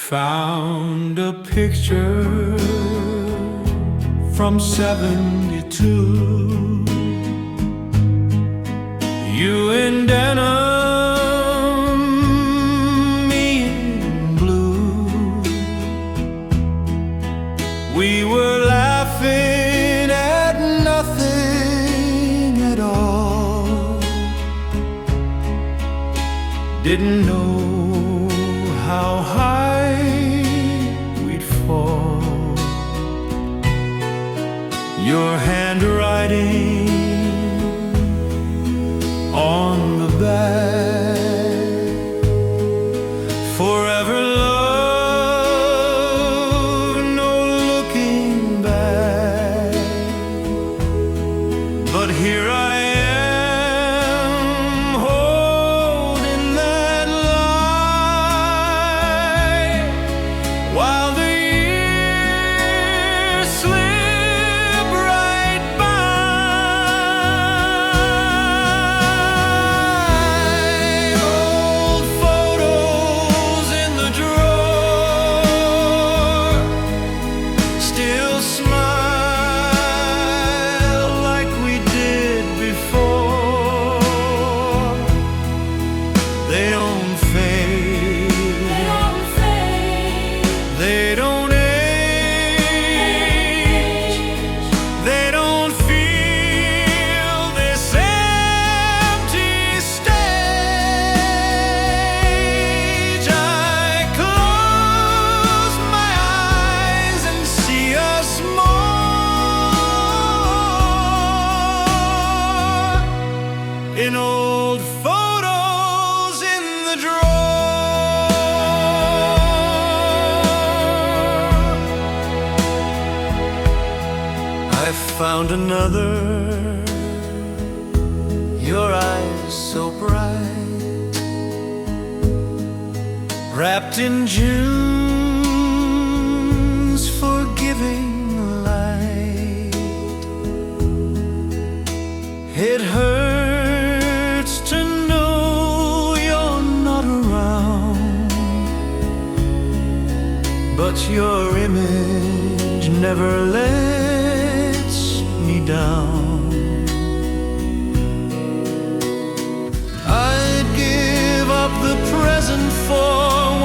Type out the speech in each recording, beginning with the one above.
Found a picture from '72. You in denim, me in blue. We were laughing at nothing at all. Didn't know how high we'd fall. Your handwriting on the back, forever love, no looking back. But here I am, holding that line, while the years slip right by. Old photos in the drawer still smile like we did before. They don't fade, they don't age, they don't feel this empty stage. I close my eyes and see us more in old photos in the drawer. I found another, your eyes so bright, wrapped in June's forgiving light. It hurts to know you're not around, but your image never lets me down. I'd give up the present for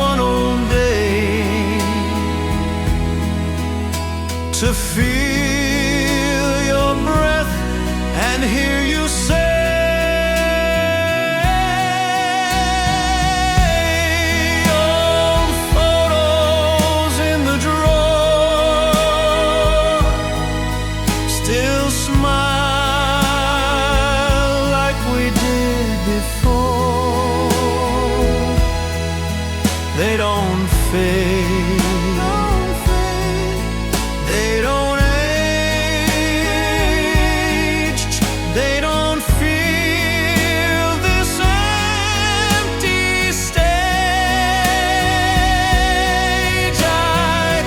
one old day, to feel your breath and hear you say, old photos in the drawer still smile like we did before. They don't fade, they don't age, they don't feel this empty stage. I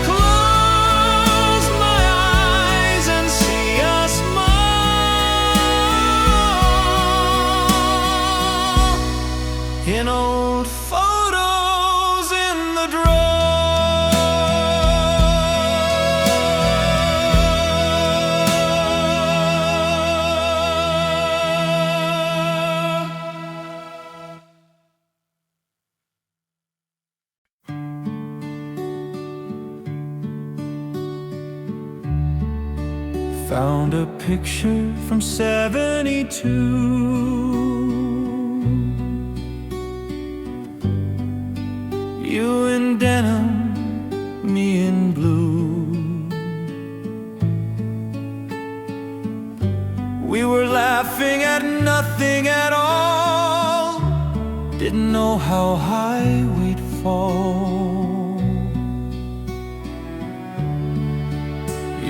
close my eyes and see us more in old photos in the drawer. Found a picture from '72. You in denim, me in blue. We were laughing at nothing at all. Didn't know how high we'd fall.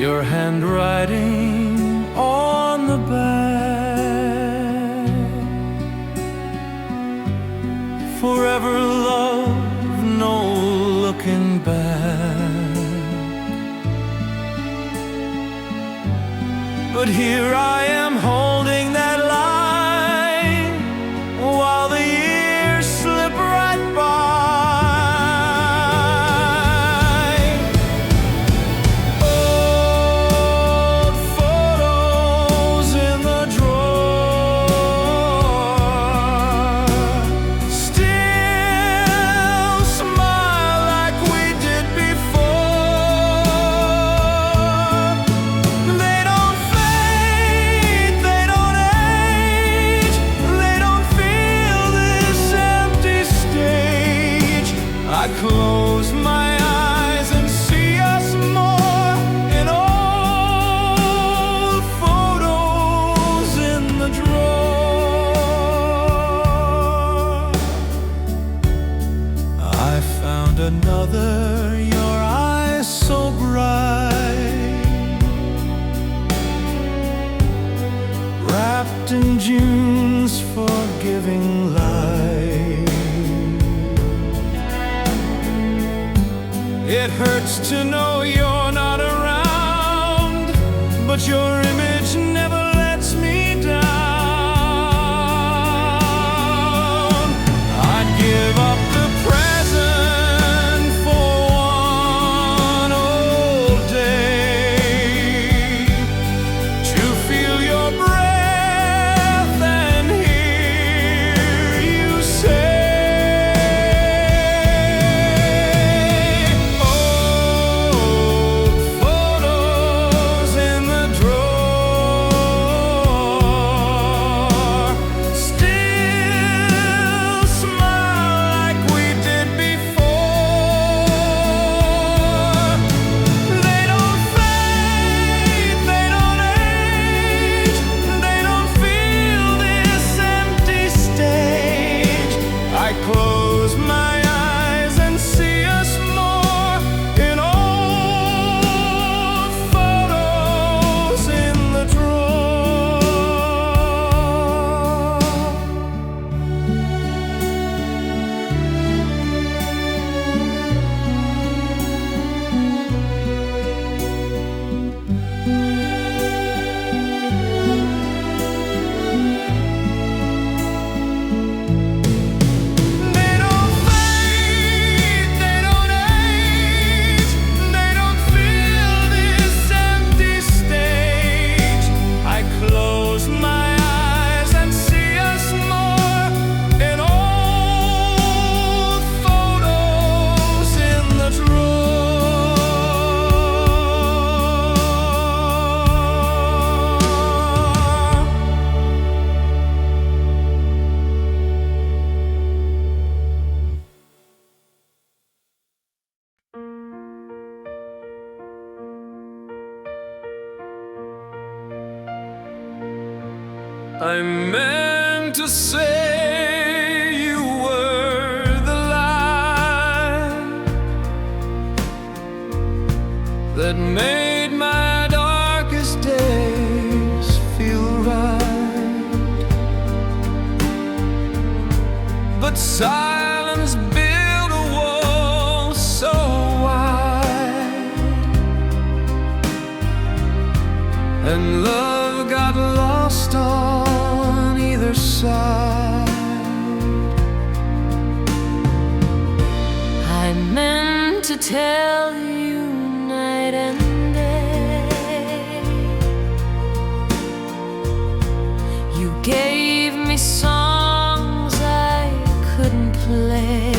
Your handwriting on the back, forever love, no looking back. But here I am holding that line, while the years slip right by. I close my eyes and see us more in old photos in the drawer. I found another, your eyes so bright, wrapped in June's forgiving light. It hurts to know you're not around, but your image never lets me down. I'd give up the present for one old day, to feel your breath and hear you say, close my eyes and see us more in old photos in the I meant to say you were the light that made my darkest days feel right, but silence built a wall so wide, and love got lost on either side. I meant to tell you night and day, you gave me songs I couldn't play.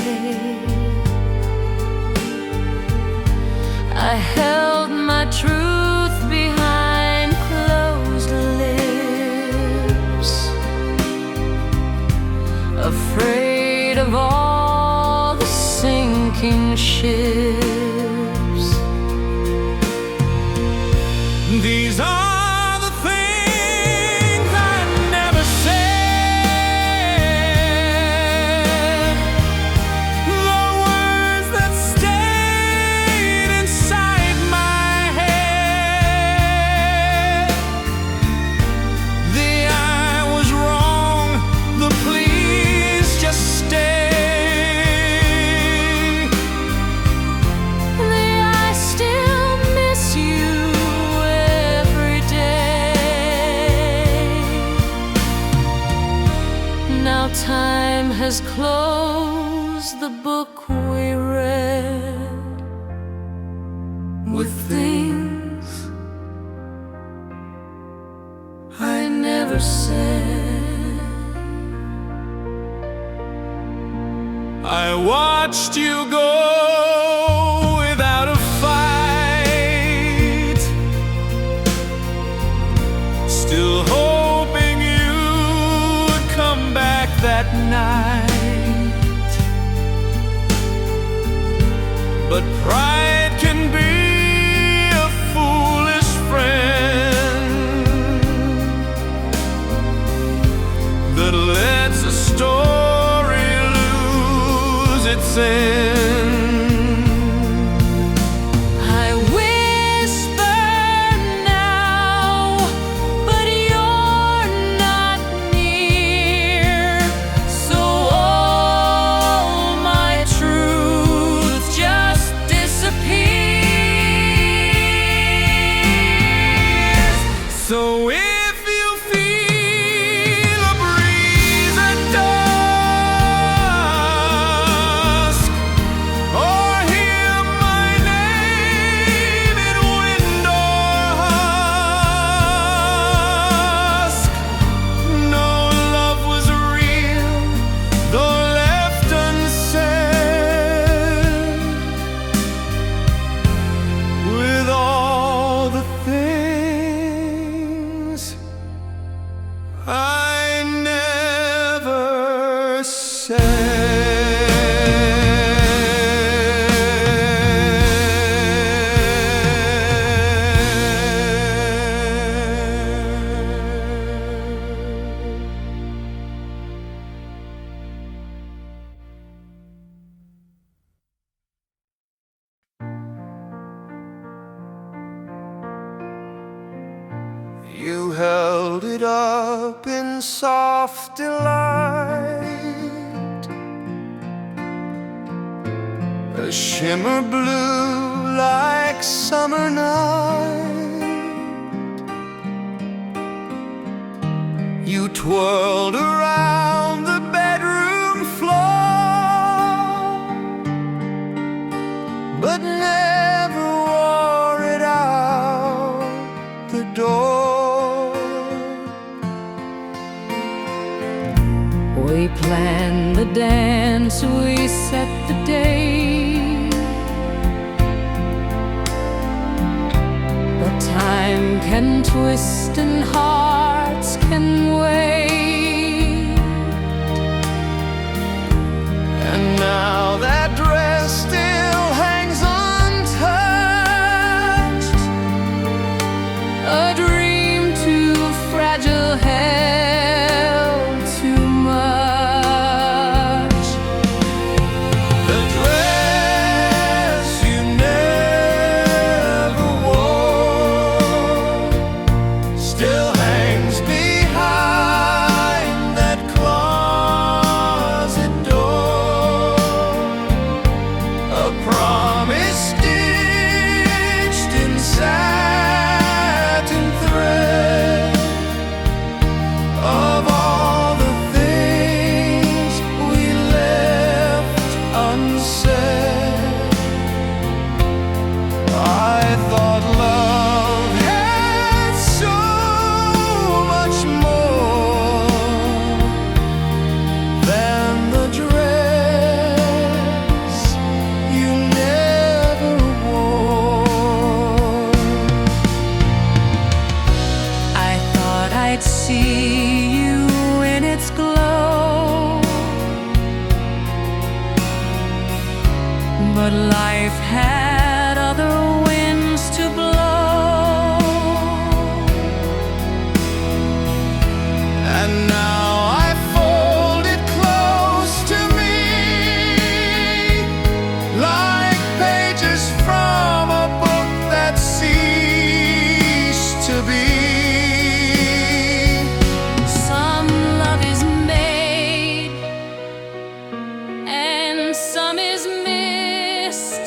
I held my truth behind closed lips, afraid of all the sinking ships. These are the things I never said, the words that stayed inside my head. The I was wrong, the please just stay. I still miss you every day. Now time has closed the book we read with things I never said. I watched you go without a fight, still hoping you'd come back that night. but pride can be a foolish friend that lets a story lose its end. I whisper now, but you're not near, so all my truth just disappears. So if you feel a breeze at dusk, or hear my name in wind or husk, no love was real, though left unsaid. With all the things I never You held it up in soft delight, a shimmer blue like summer night. You twirled around the bedroom floor, but never wore it out the door. We planned the dance, we set the day, but time can twist and hearts can wait. And now that dress still hangs untouched, A dream too fragile, held too much. the dress you never wore still hangs behind that closet door, a promise stitched in satin thread of all the things we left unsaid. I thought love had so much more than the dress you never wore. I thought I'd see you in its glow, but life had other winds to blow. And now I fold it close to me, like pages from a book that ceased to be. Some love is made and some is missed.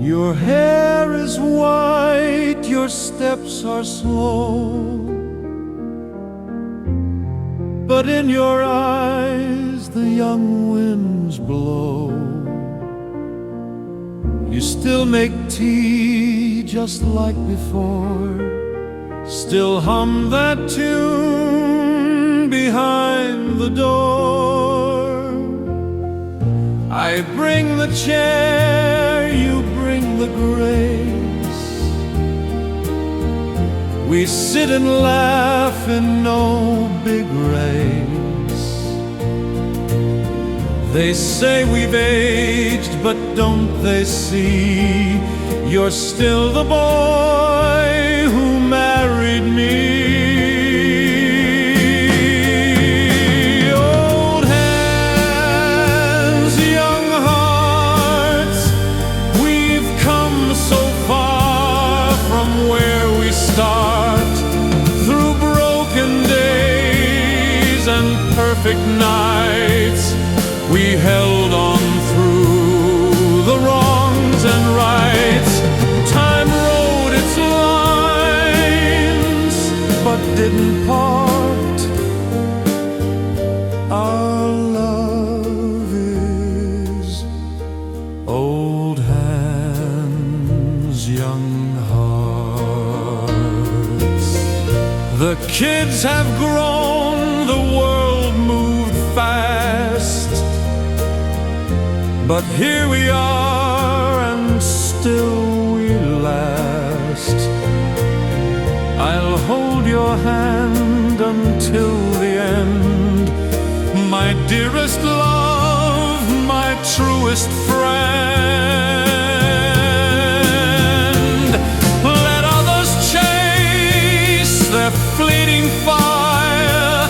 Your hair is white, your steps are slow, but in your eyes the young winds blow. You still make tea just like before, still hum that tune behind the door. I bring the chair, you bring the grace. We sit and laugh in no big race. They say we've aged, but don't they see you're still the boy who married me? Old hands, young hearts, we've come so far from where we start. Through broken days and perfect nights, we held on through the wrongs and rights. Time wrote its lines, but didn't part. Our love is old hands, young hearts. The kids have grown, the world moved fast, but here we are, and still we last. I'll hold your hand until the end, my dearest love, my truest friend. Let others chase their fleeting fire.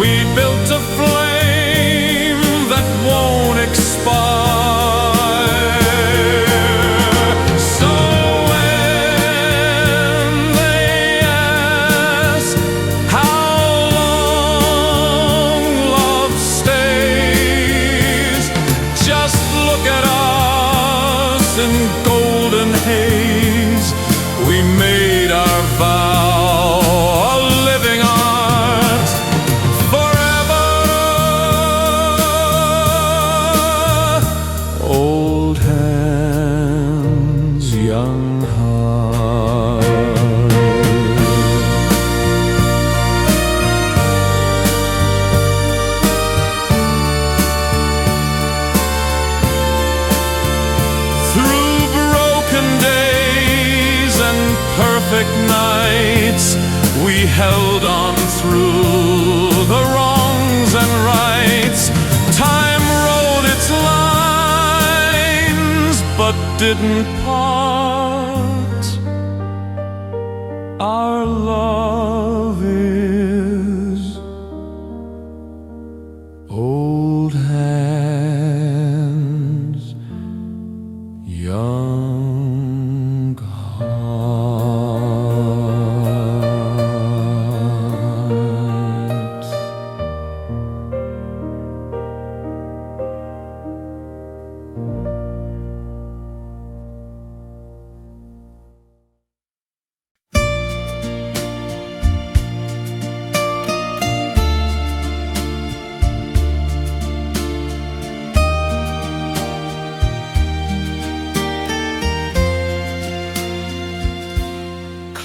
We built a flame that won't expire. In golden haze, we made our vow, a living art forever. Old hands, young heart. Through broken days and perfect nights, we held on through the wrongs and rights. Time wrote its lines, but didn't part. Our love is old hands, young hearts.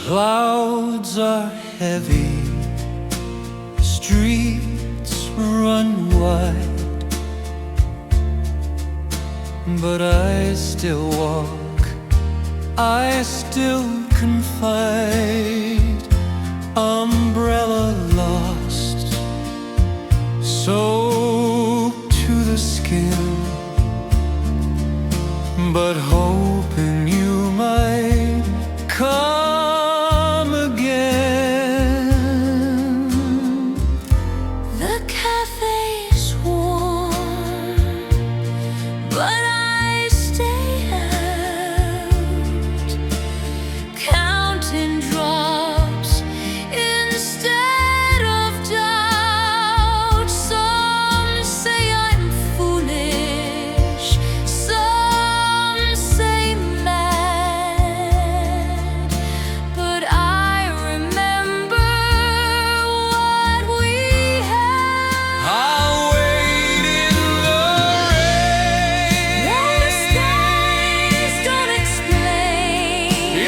Clouds are heavy, streets run wide, but I still walk, I still confide. Umbrella lost, soaked to the skin, but hoping you might come again. The café's warm, but I stay out, counting drops instead of doubt. Some say I'm foolish, some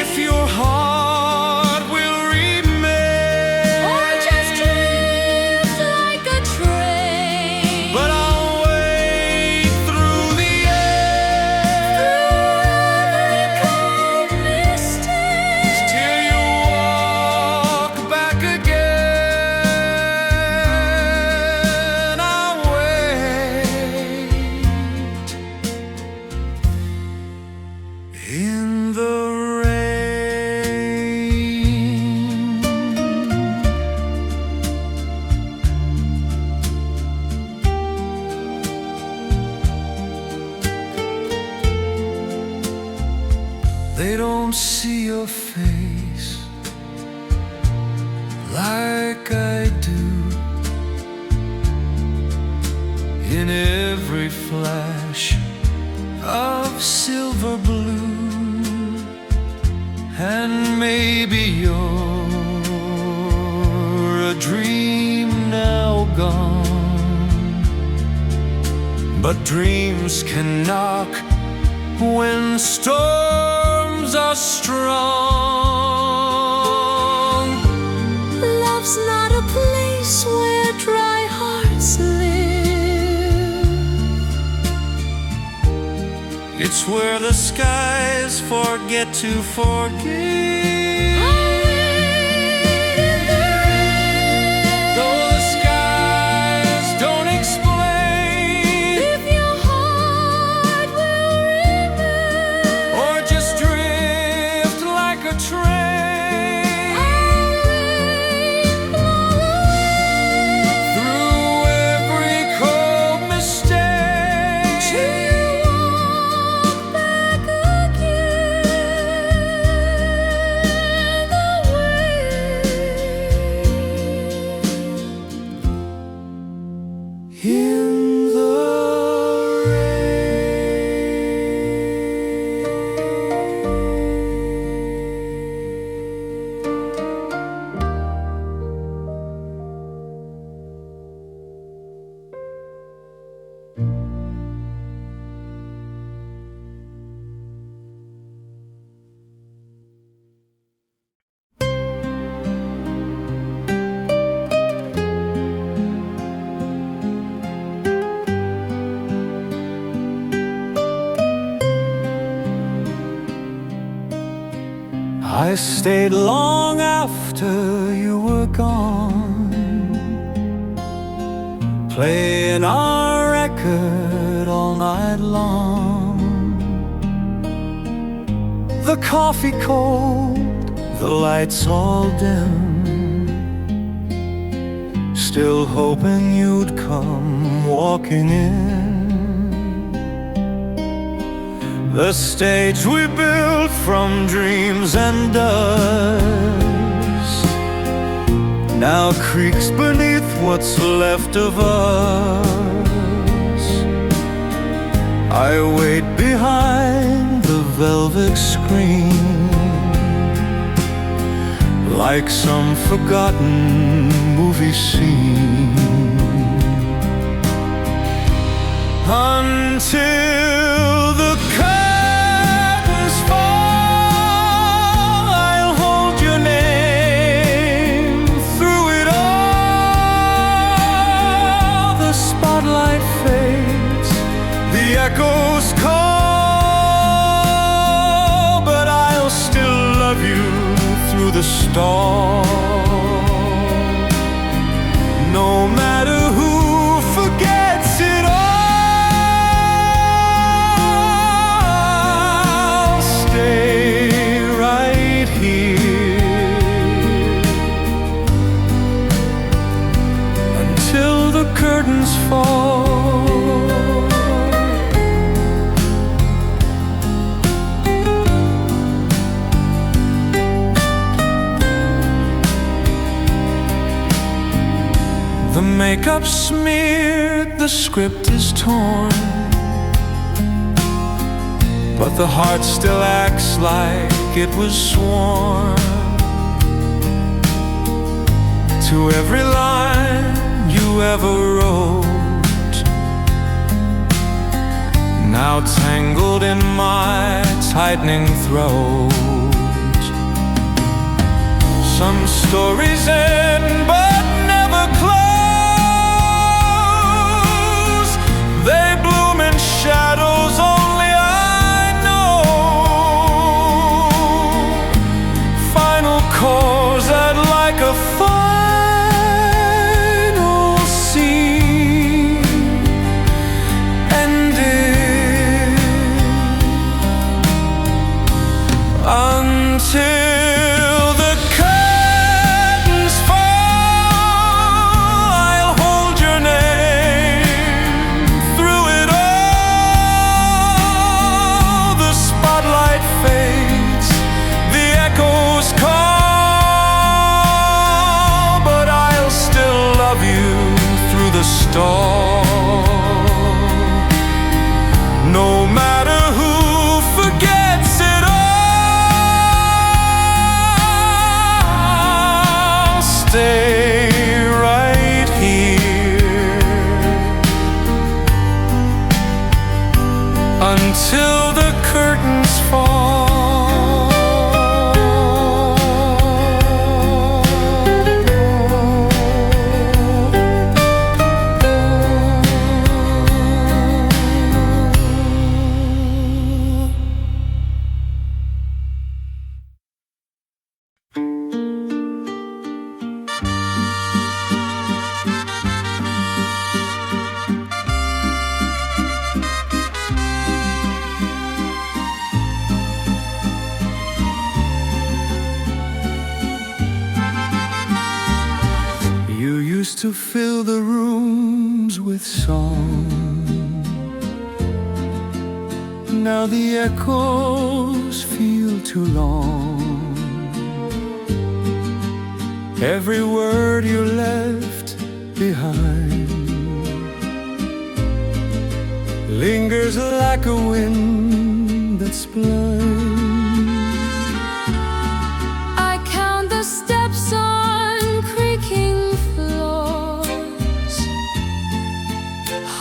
if your heart will remain, or just drift like a train. but I'll wait through the Cold mistakes till you walk back again. I'll wait in the rain. They don't see your face like I do in every flash of silver blue. And maybe you're a dream now gone, but dreams can knock when storms are strong. Love's not a place where dry hearts live. It's where the skies forget to forgive. Though the skies don't explain, If your heart will remain, or just drift like a train through every cold mistake. till you walk back again, In the I stayed long after you were gone, playing our record all night long. The coffee cold, the lights all dim, still hoping you'd come walking in. The stage we built from dreams and dust now creaks beneath what's left of us. I wait behind the velvet screen like some forgotten movie scene, until the curtains fall. I'll hold your name through it all. The spotlight fades, the echoes call, but I'll still love you through the storm. No matter who forgets it all, I'll stay right here until the curtains fall. The makeup smeared, the script is torn, but the heart still acts like it was sworn to every line you ever wrote, now tangled in my tightening throat. Stories end but never close. They bloom in shadows, only I know. Final chords that like a final scene ended until the curtains fall. I'll hold your name through it all. The spotlight fades, the echoes call, but I'll still love you through the storm. No matter who forgets it all, stay right here until the curtains fall. You used to fill the rooms with song. Now the echoes feel too long. Every word you left behind lingers like a wind that's blind. I count the steps on creaking floors,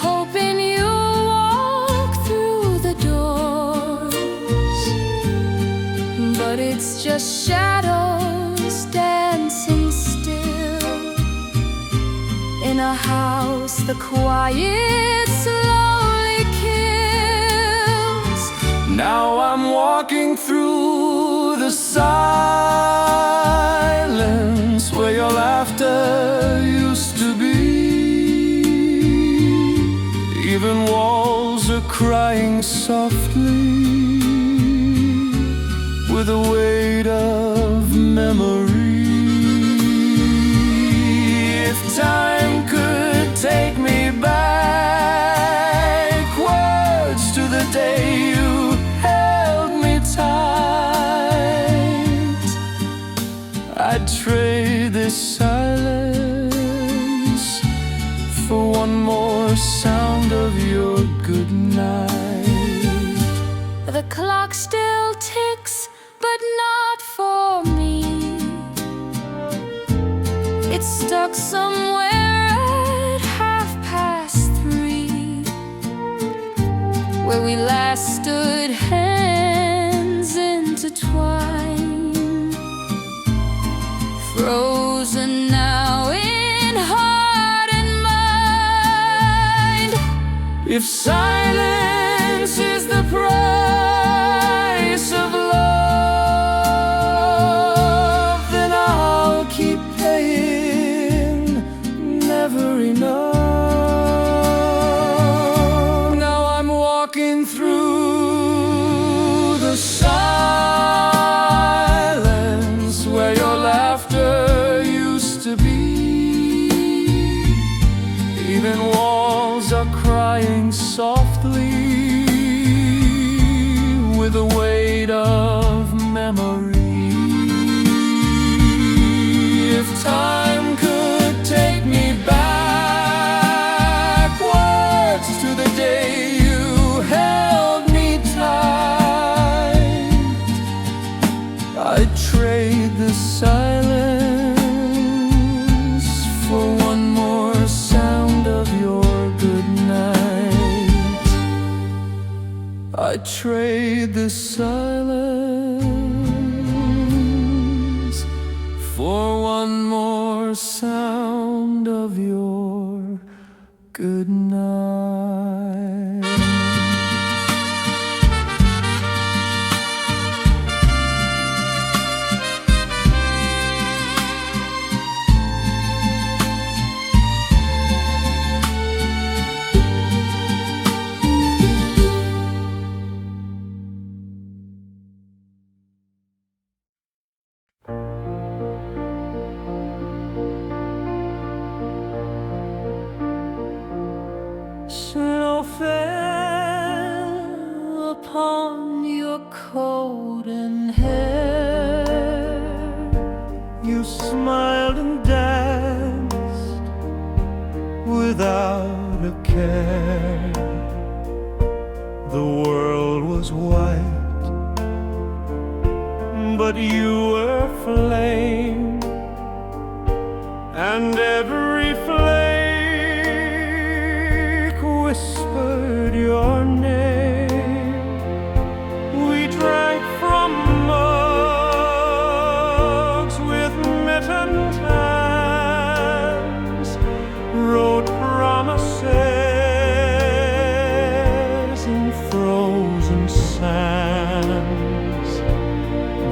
hoping you'll walk through the doors. But it's just shadows dancing still in a house the quiet slowly kills. Now I'm walking through the silence where your laughter used to be. Even walls are crying softly with the weight of memory. If time could take me backwards to the day you held me tight, I'd trade this silence for one more sound of your good night. The clock still ticks, but not for me. It's stuck somewhere at 3:30, where we last stood hands intertwined, frozen now in heart and mind. If silence is the price of love, then I'll keep paying, never enough. Now I'm walking through the silence where your laughter used to be. Even walls are crying softly with the weight of memory. If time could take me backwards to the day you held me tight, I'd trade the silence for one more sound of your good night. I'd trade the silence for one good night. Snow fell upon your coat and hair. You smiled and danced without a care. The world was white, but you were flame, and every flake whispered your name. We drank from mugs with mittened hands, wrote promises in frozen sands.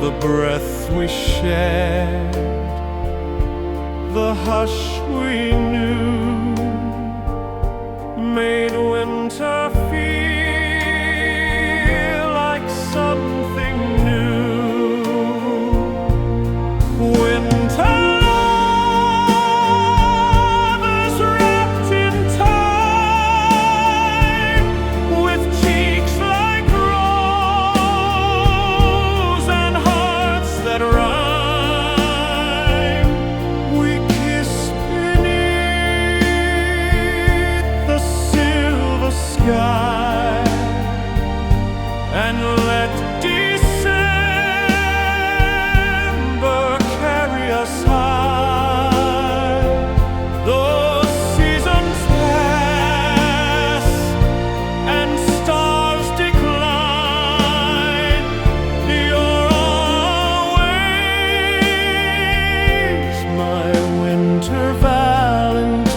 The breath we shared, the hush we knew, made winter feel like something new. Winter lovers wrapped in time, with cheeks like rose and hearts that rhyme. We kissed beneath the silver sky and let December carry us high. Those seasons pass and stars decline. You're always my winter Valentine.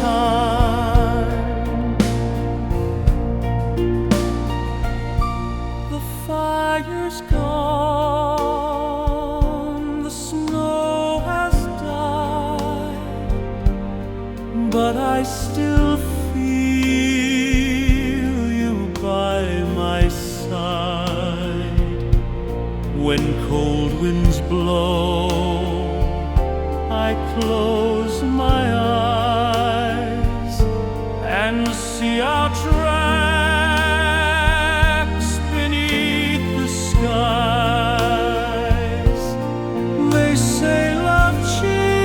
The fire's gone, the snow has died, but I still feel you by my side. When cold winds blow, I close my eyes and see our tracks beneath the skies. They say love chills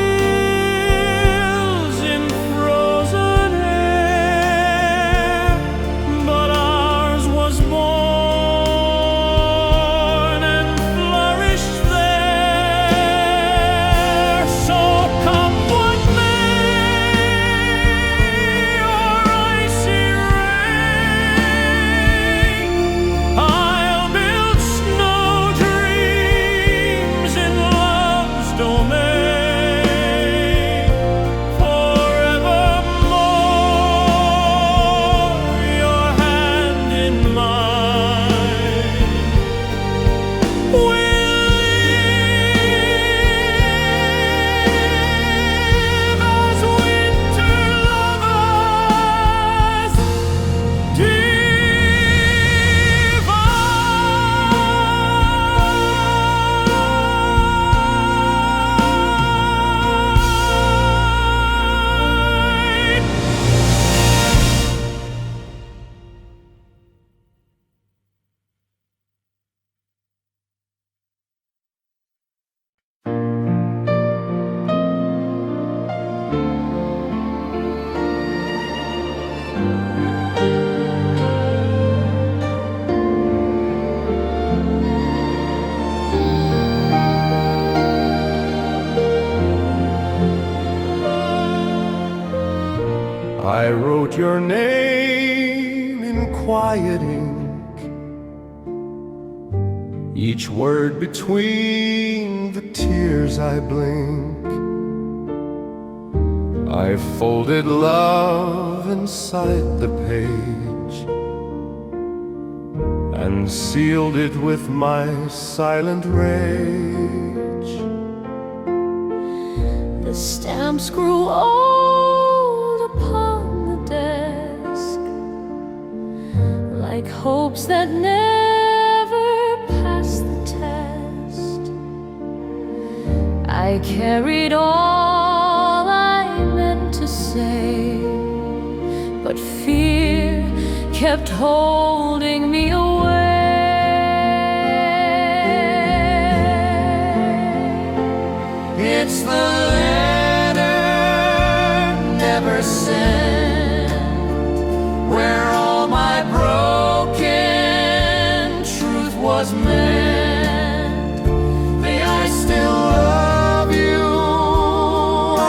in frozen air, but ours was born and flourished there. So come what may, or icy rain, I'll build snow dreams in love's domain. Forevermore, your hand in mine. We'll live as winter lovers, divine. I wrote your name in quiet ink, each word between the tears I blink. I folded love inside the page and sealed it with my silent rage. The stamps grew old upon the desk, like hopes that never passed the test. I carried all I meant to say, but fear kept holding me away. It's the letter never sent, where all my broken truth was meant. May I still love you,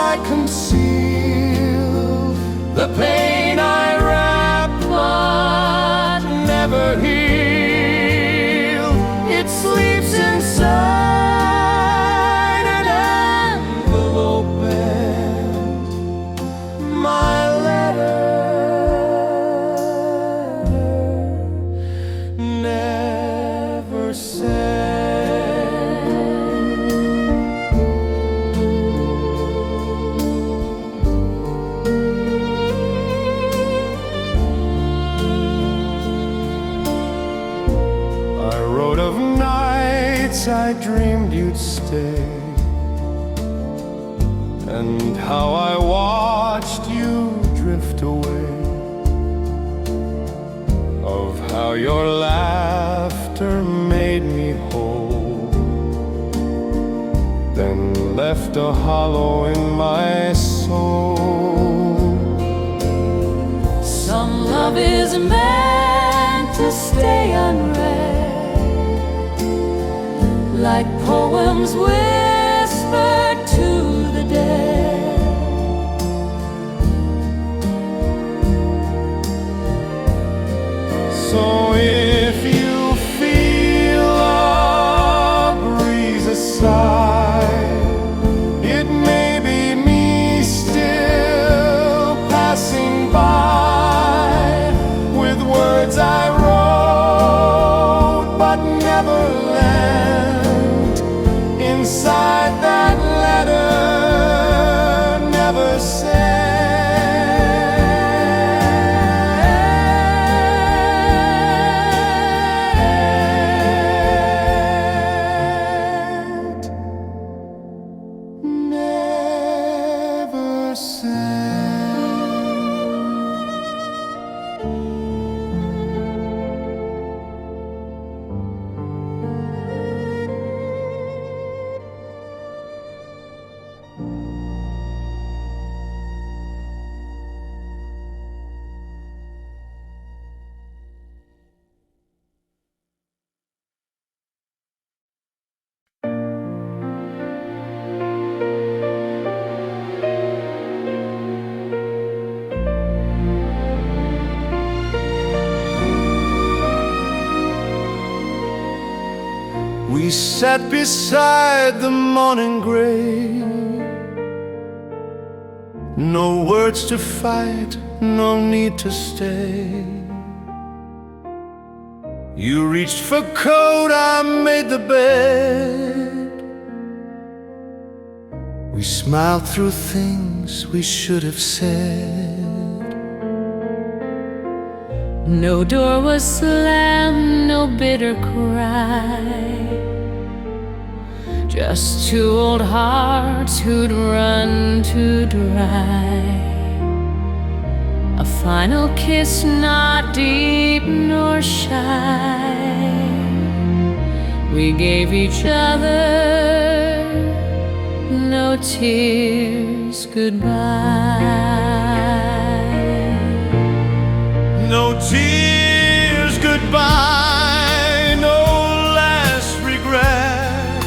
I conceal the pain I wrap but never heal. It sleeps inside an envelope and my letter never I dreamed you'd stay, and how I watched you drift away, of how your laughter made me whole, then left a hollow in my soul. Some love is meant to stay unread, like poems whispered to the dead. So if you feel a breeze aside, it may be me still passing by, with words I wrote but never lent inside that letter never said. Never said. We sat beside the morning gray, no words to fight, no need to stay. You reached for coat, I made the bed. We smiled through things we should have said. No door was slammed, no bitter cry, just two old hearts who'd run to dry. A final kiss, not deep nor shy. We gave each other no tears goodbye. No tears goodbye, no last regret,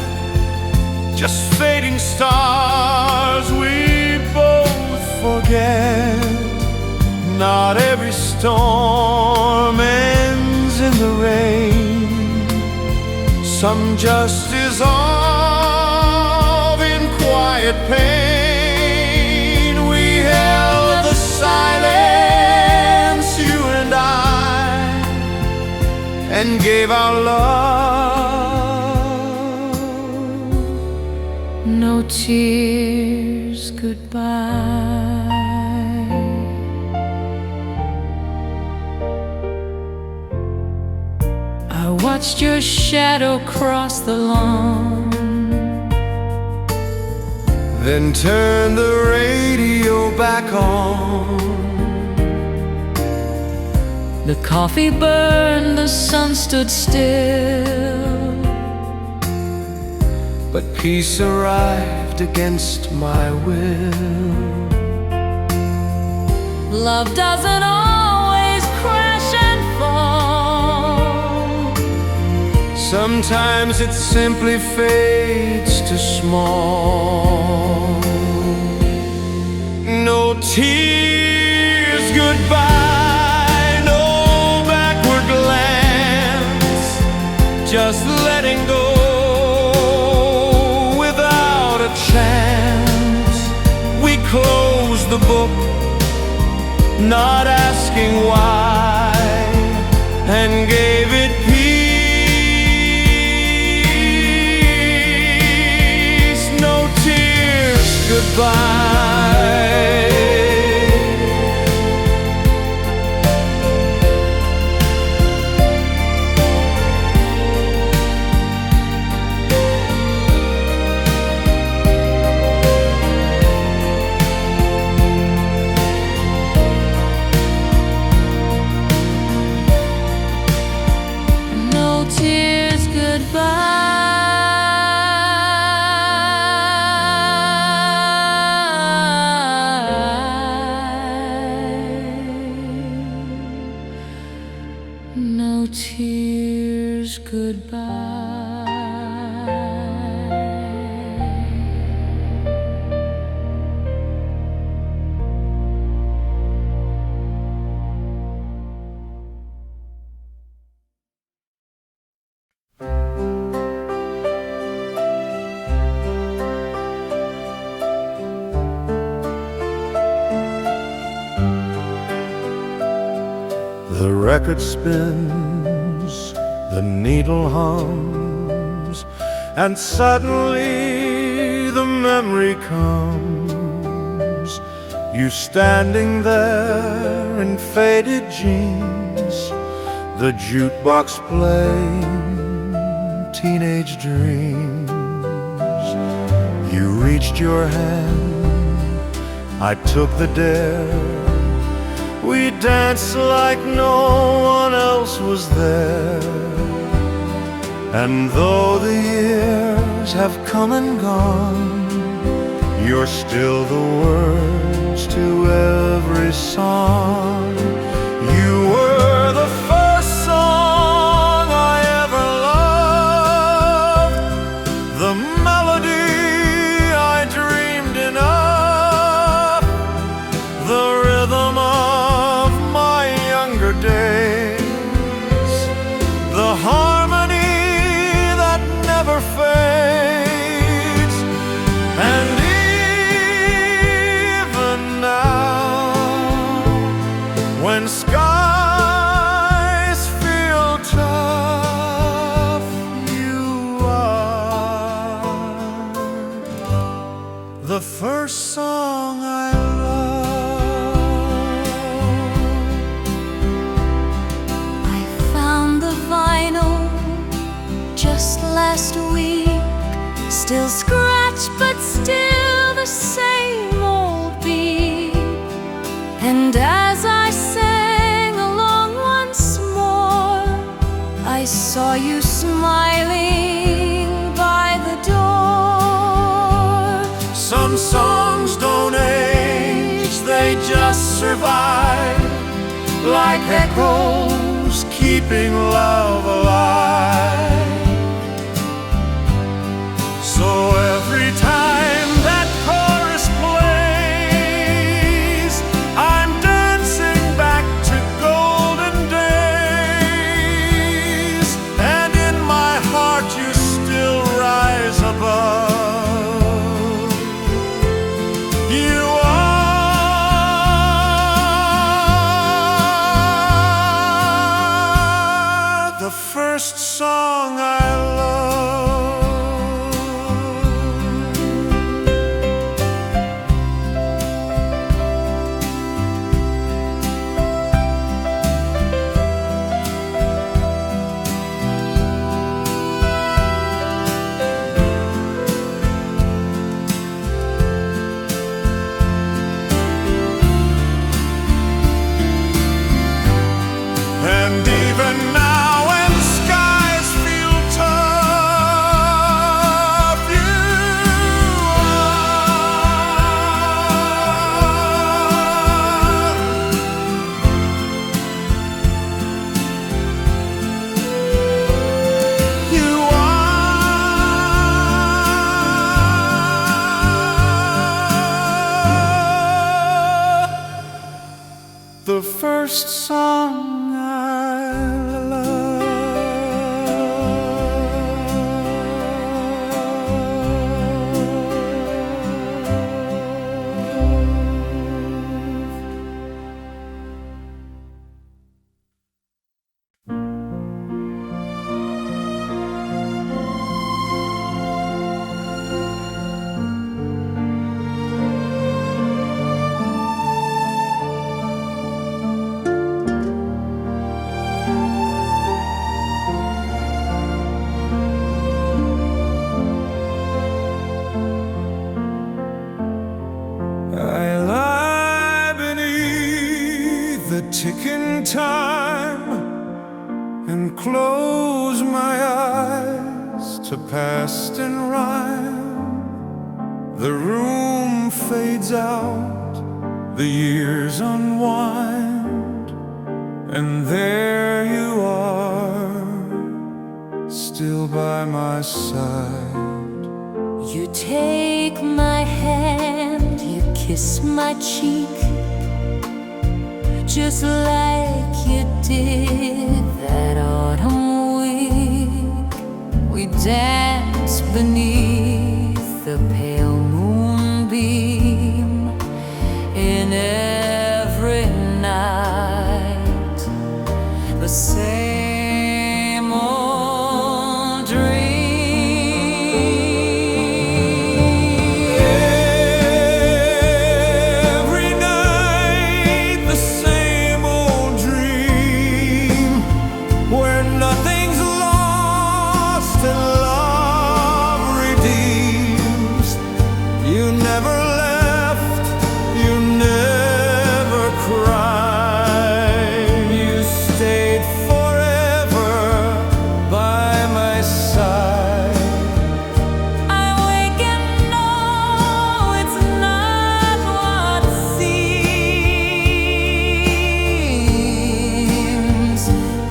just fading stars we both forget. Not every storm ends in the rain, some just dissolve in quiet pain. We and gave our love no tears goodbye. I watched your shadow cross the lawn, then turned the radio back on. The coffee burned, the sun stood still, but peace arrived against my will. love doesn't always crash and fall. Sometimes it simply fades to small. No tears goodbye, no backward glance, just letting go without a chance. We closed the book, not asking why, and gave it peace. No tears goodbye. No tears goodbye. The record spins, the needle hums, and suddenly the memory comes. You standing there in faded jeans, the jukebox playing teenage dreams. You reached your hand, I took the dare. We danced like no one else was there. And though the years have come and gone, you're still the words to every song. You were the first song I ever loved, the melody I dreamed enough, the rhythm of my younger days, the harmony that never fades. And even now, when skies feel tough, you are the first song I last week, still scratched but still the same old beat. And as I sang along once more, I saw you smiling by the door. Some songs don't age, they just survive, like echoes keeping love alive. So every time that chorus plays, I'm dancing back to golden days. And in my heart you still rise above. You are the the first song I loved. Ticking time and close my eyes to past and rhyme. The room fades out, the years unwind, and there you are, still by my side. You take my hand, you kiss my cheek, just like you did that autumn week. We danced beneath the pale moonbeam in every night, the same old dream.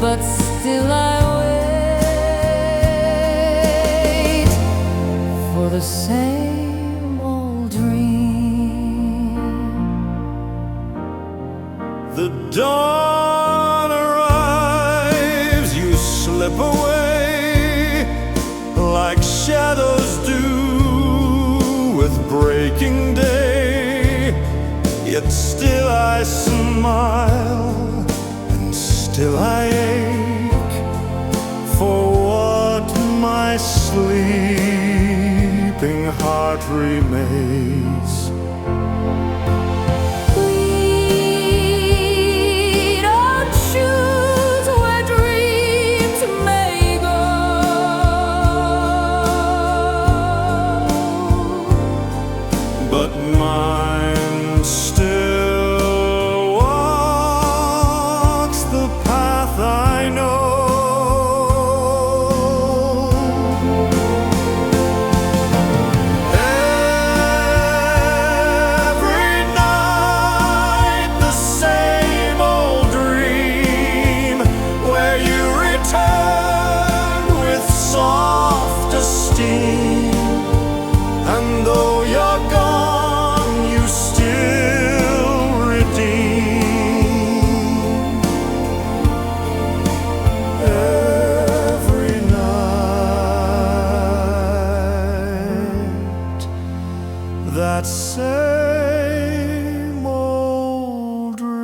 But still I wait for the same old dream. The dawn arrives, you slip away like shadows do with breaking day. Yet still I smile, still I ache for what my sleeping heart remains. We don't choose where dreams may go, but mine still walks the path I know. Every night the same old dream, where you return with soft esteem, and though you're gone, you still redeem. Every night that same old dream.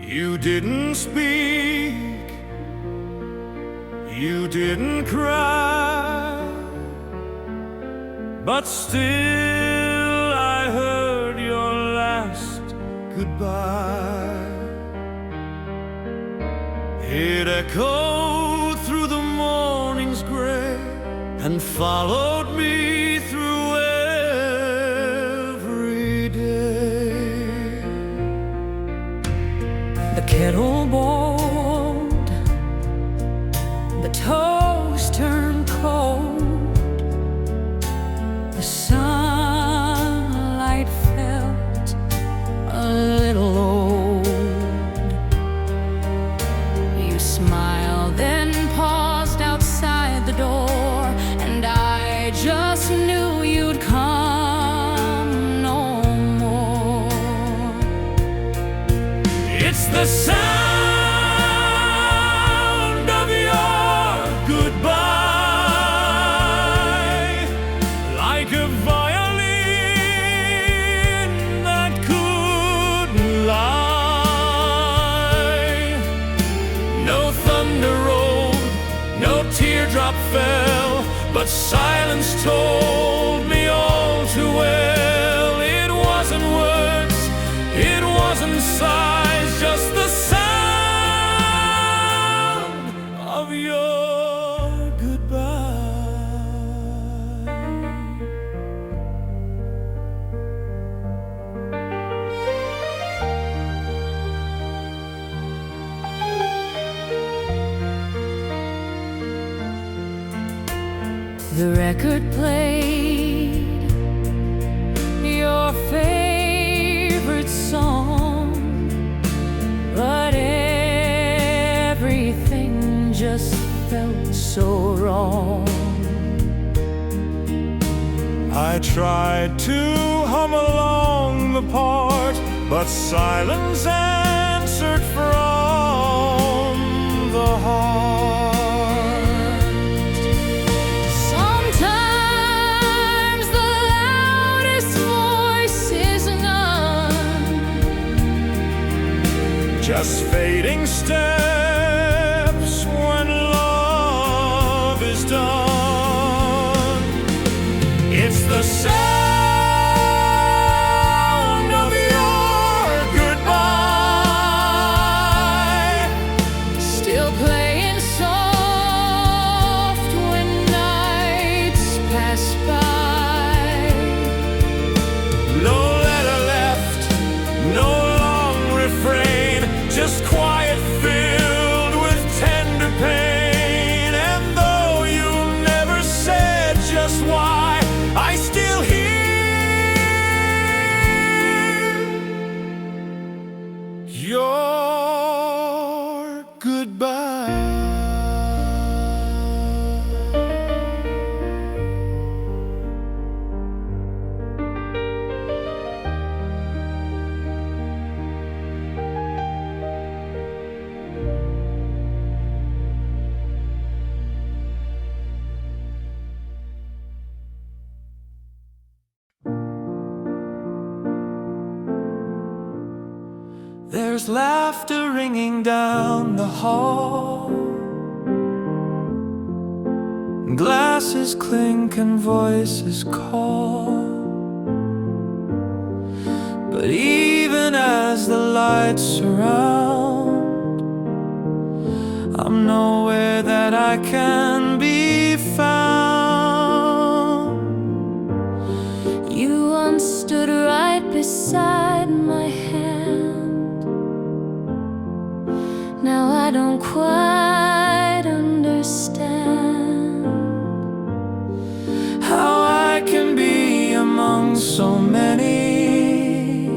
You didn't speak, you didn't cry, but still I heard your last goodbye. It echoed through the morning's gray and followed me through every day. The sunlight felt a little old. You smiled, then paused outside the door, and I just knew you'd come no more. It's the sound of your goodbye, like a violin that couldn't lie. No thunder rolled, no teardrop fell, but silence told me all too well. It wasn't words, it wasn't sighs, just the sound of your goodbye. The record played your favorite song, but everything just felt so wrong. I tried to hum along the part, but silence answered from the heart. Sometimes the loudest voice is none, Just fading steps when love is done. It's the sound of your goodbye, still playing soft when nights pass by. no letter left, no long refrain, just quiet filled with tender pain. And though you never said just why, I still hear your goodbye. There's laughter ringing down the hall, glasses clink and voices call. But even as the lights surround, I'm nowhere that I can be found. You once stood right beside my hand. Now I don't quite understand how I can be among so many,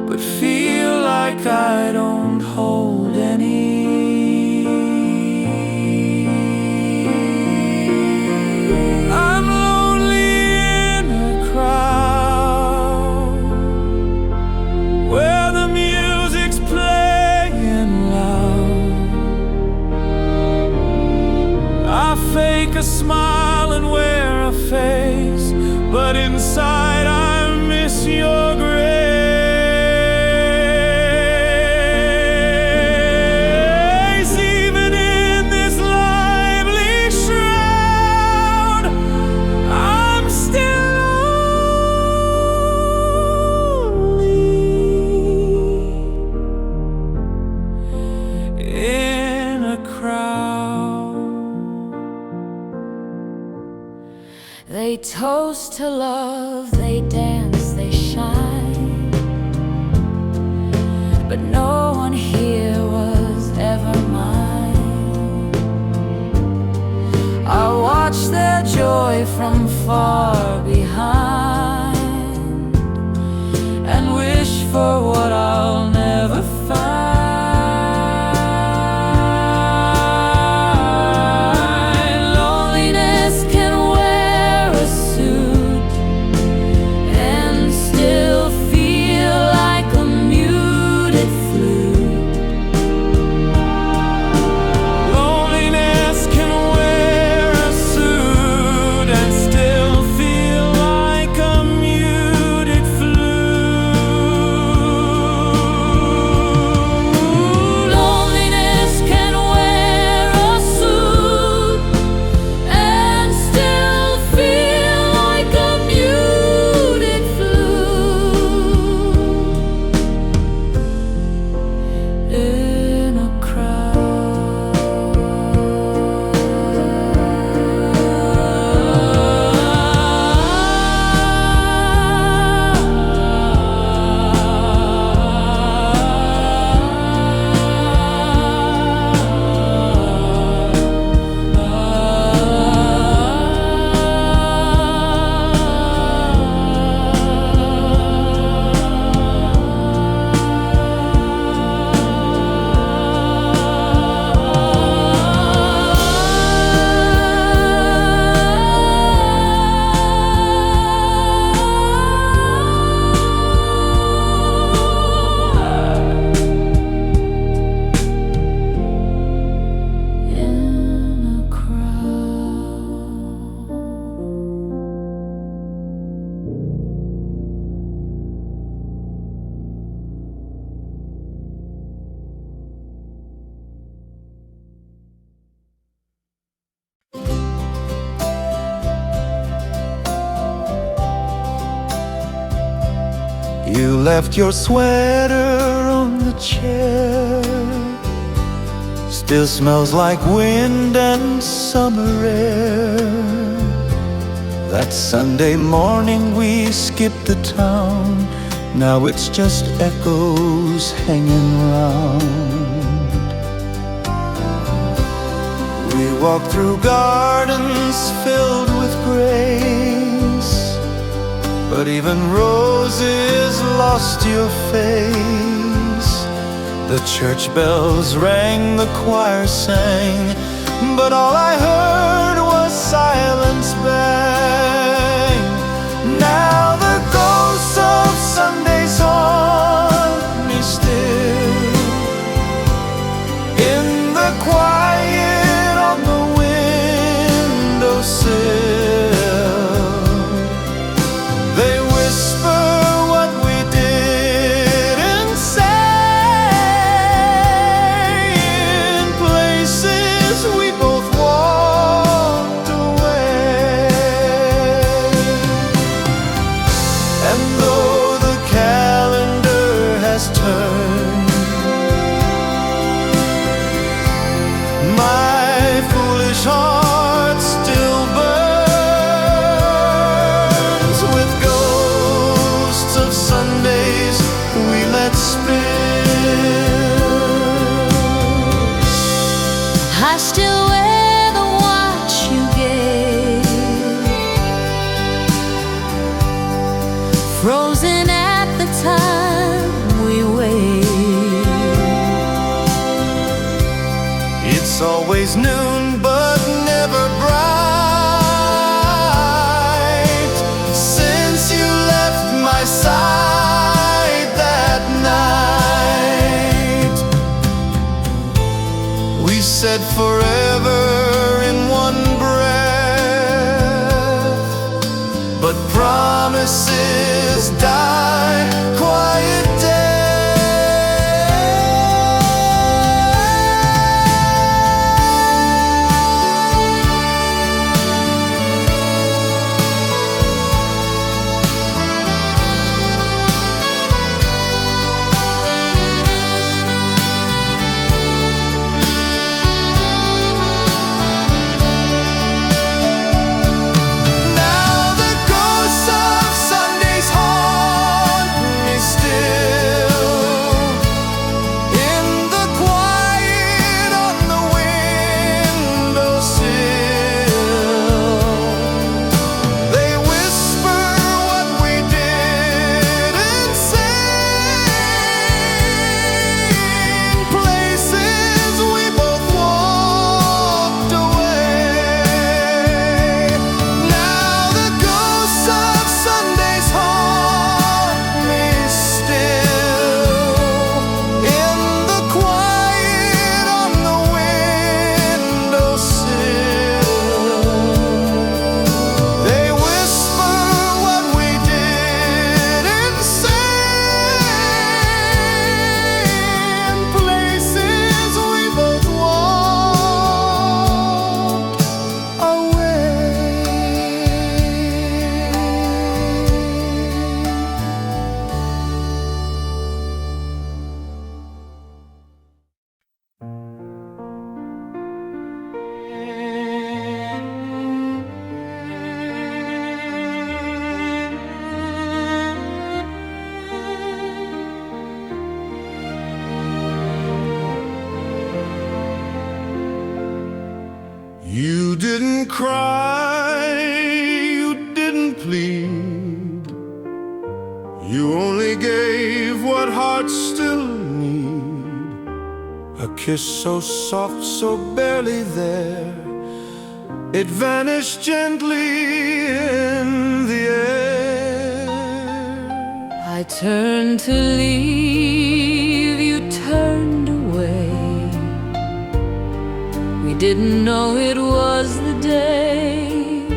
but feel like I don't hold any. I'm lonely in a crowd where the music's playing loud. I fake a smile and wear a face, but inside I miss your grace. Even in this lively shroud, I'm still lonely in a crowd. They toast to love, they dance, they shine, but no one here was ever mine. I watched their joy from far behind and wish for what I'll never find. Loneliness can wear a suit and still feel like a muted flute. Loneliness can wear a suit and still feel like a muted flute. Loneliness can wear a suit and still feel like a muted flute in a You left your sweater on the chair. Still smells like wind and summer air. That Sunday morning we skipped the town. Now it's just echoes hanging round. We walked through gardens filled with grace, but even roses lost your face. The church bells rang, the choir sang, but all I heard was silence bang. Now the ghosts of Sundays haunt me still, in the quiet on the windowsill. They whisper what we didn't say, in places we both walked away. And though the calendar has turned, my foolish heart still burns with ghosts of Sundays we let spill. I still wear the watch you gave, frozen at the time we wait. It's always noon but never bright, since you left my side that night. We said forever in one breath, but promises die quiet Now the ghosts of Sundays haunt You only gave what hearts still need, a kiss so soft, so barely there, it vanished gently in the air. I turned to leave, you turned away. We didn't know it was the day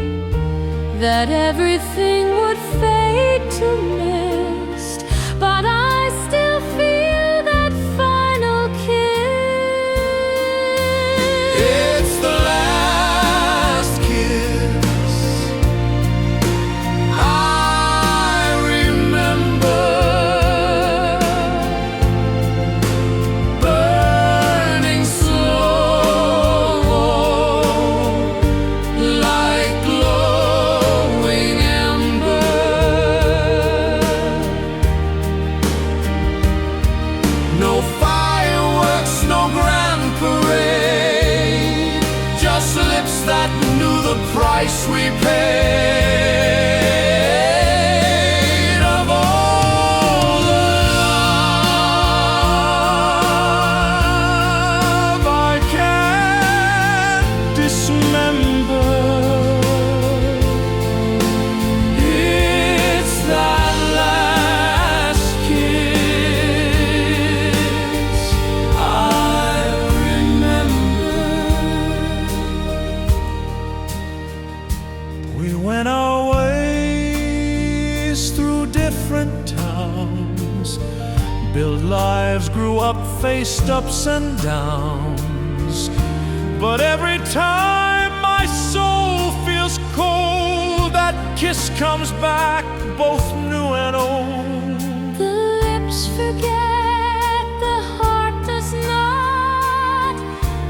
that everything would fade to mist, but I still feel that final kiss. It's the last kiss I remember, burning slow like glowing ember. No fireworks, no grand parade, just lips that knew the price we paid. Of all the love I can't dismember, it's that last kiss I remember. We went our ways through different towns, built lives, grew up, faced ups and downs. But every time my soul feels cold, that kiss comes back, both new and old. The lips forget, the heart does not.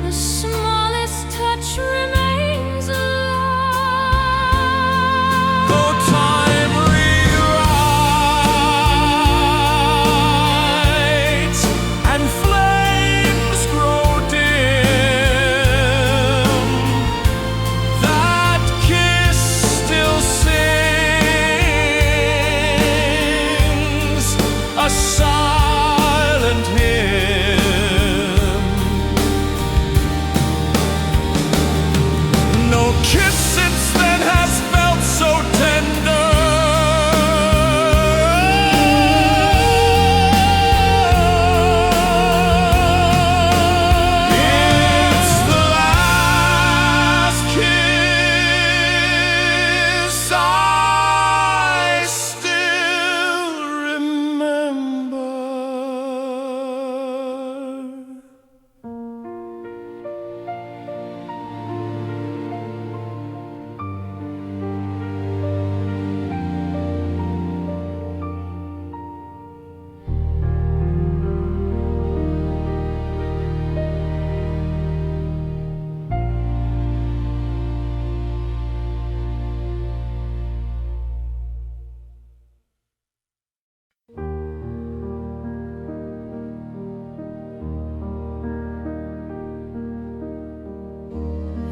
The smallest touch remains alive. Though time rewrites and flames grow dim, that kiss still sings a silent hymn. No kiss since then has felt so tender. It's the last kiss I still remember.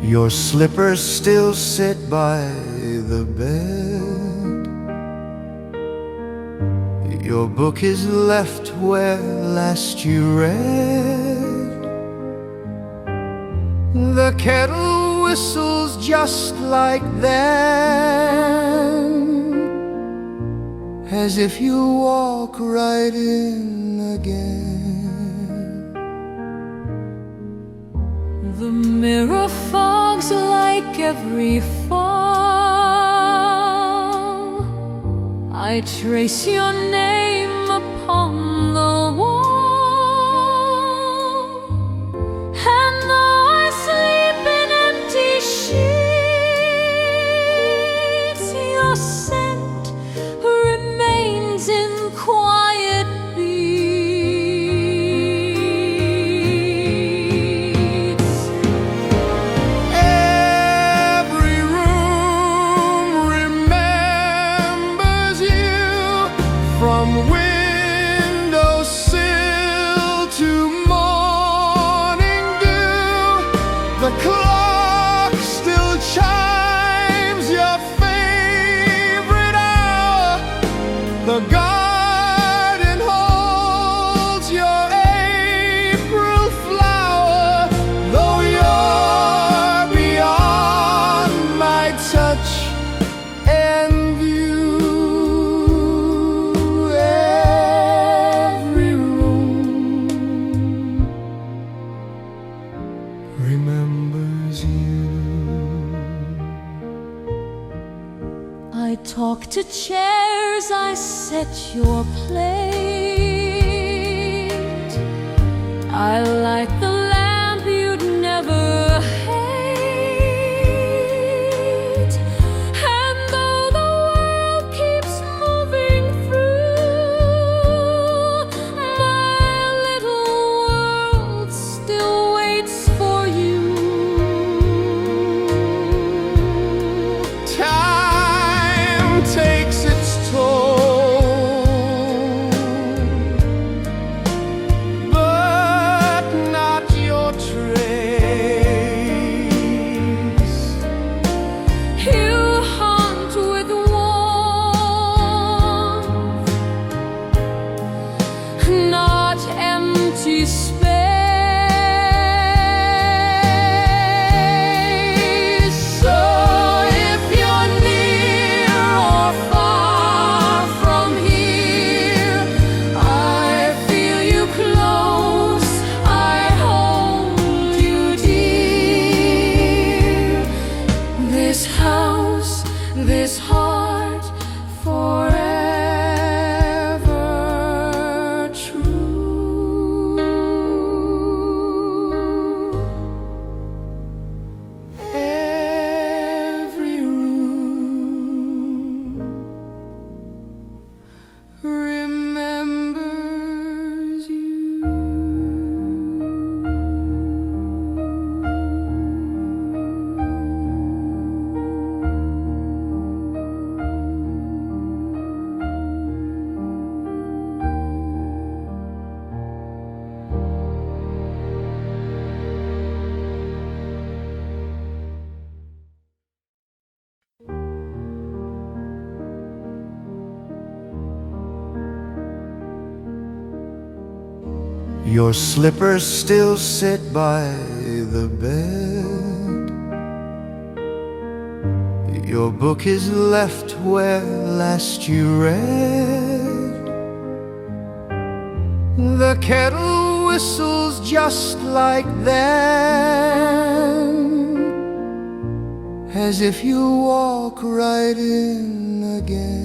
Your slippers still sit by the bed. Your book is left where last you read. The kettle whistles just like then, as if you walk right in again. The mirror fogs like every fall. I trace your name upon the wall, and though I sleep in empty sheets, your scent remains in quiet beats. Every room remembers you talk to chairs, I set your plate. I light the lamp you'd never hate. And though the world keeps moving through, my little world still waits for you. Time takes its toll, but not your trace. You haunt with warmth, not empty space. So if you're near or far from here, I feel you close, I hold you dear. This house, this heart, forever true. Every room remembers you. Your slippers still sit by the bed. Your book is left where last you read. The kettle whistles just like then, as if you walk right in again.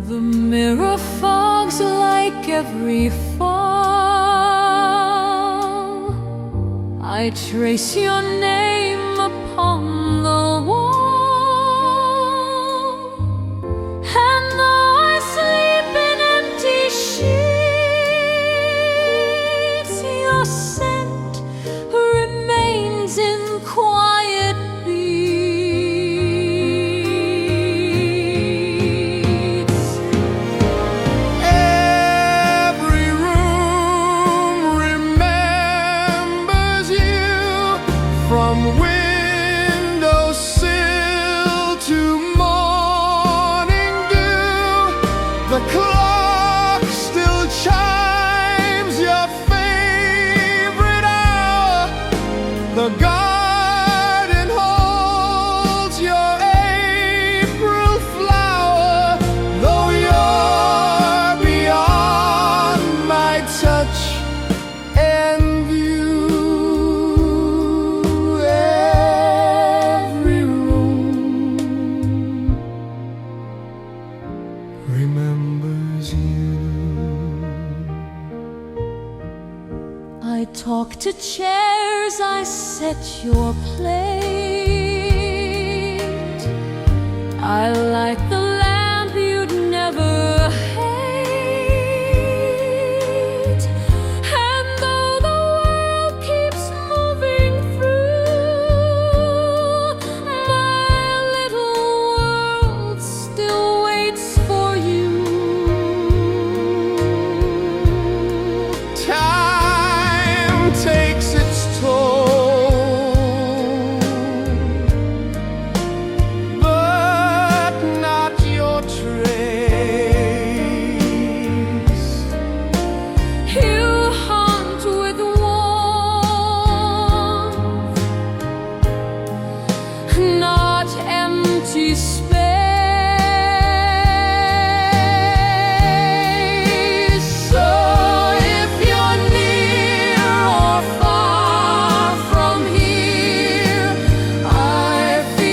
The mirror fogs like every fall. I trace your name upon the wall. And though I sleep in empty sheets, your scent remains in quiet beats. Every room remembers you, from windowsill to morning dew. The clock still chimes your favorite hour. The garden holds your April flower. Though you're beyond my touch and view, every room remembers you. I talk to chairs, I set your plate. I light the lamp you'd never hate. And though the world keeps moving through, my little world still waits for you. Time takes its toll, but not your trace. You haunt with warmth, not empty space. So if you're near or far from here, I feel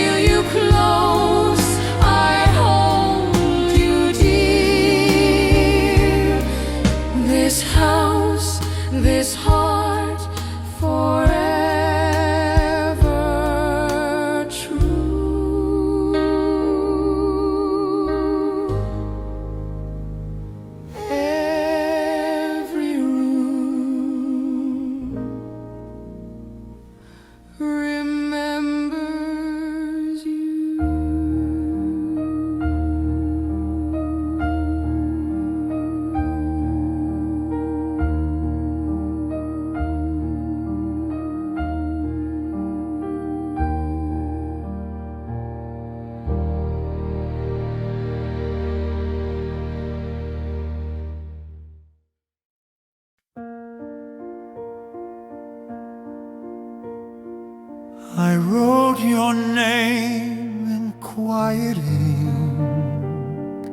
came in quiet ink,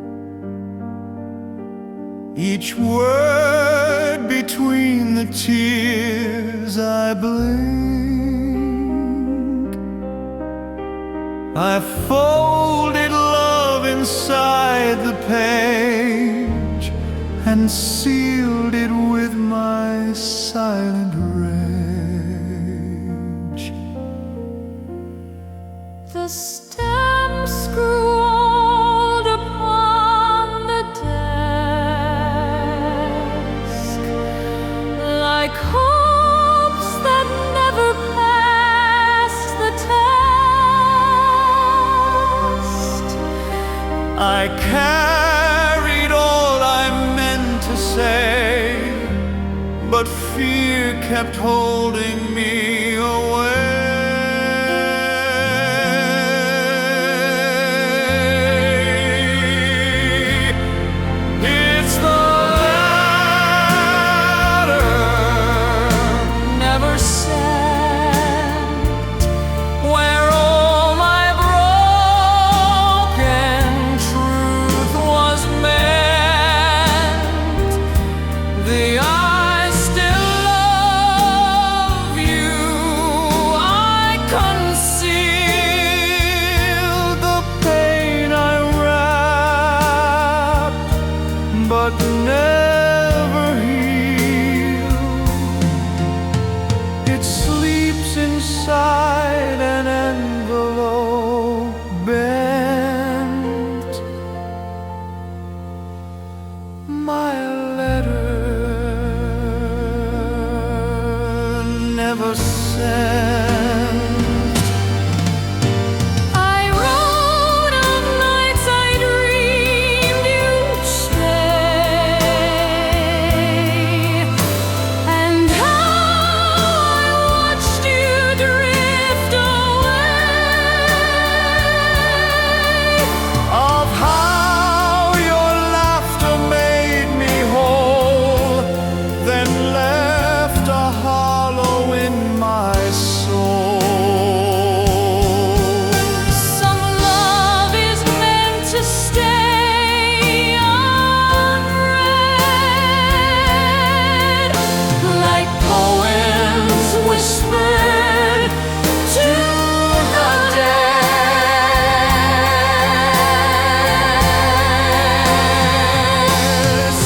each word between the tears I blink. I folded love inside the page and sealed it with my silent rage. The stamps grew old upon the desk, like hopes that never passed the test. I carried all I meant to say, but fear kept holding me away. It's the letter Never sent, where all my broken truth was meant. The I still love you, I concealed the pain I wrapped, but never healed. It sleeps inside an envelope bent. My letter never sent. I wrote of nights I dreamed you'd stay, and how I watched you drift away. Of how your laughter made me whole, then left a hollow in my soul. Some love is meant to stay unread, like poems whispered to the dead.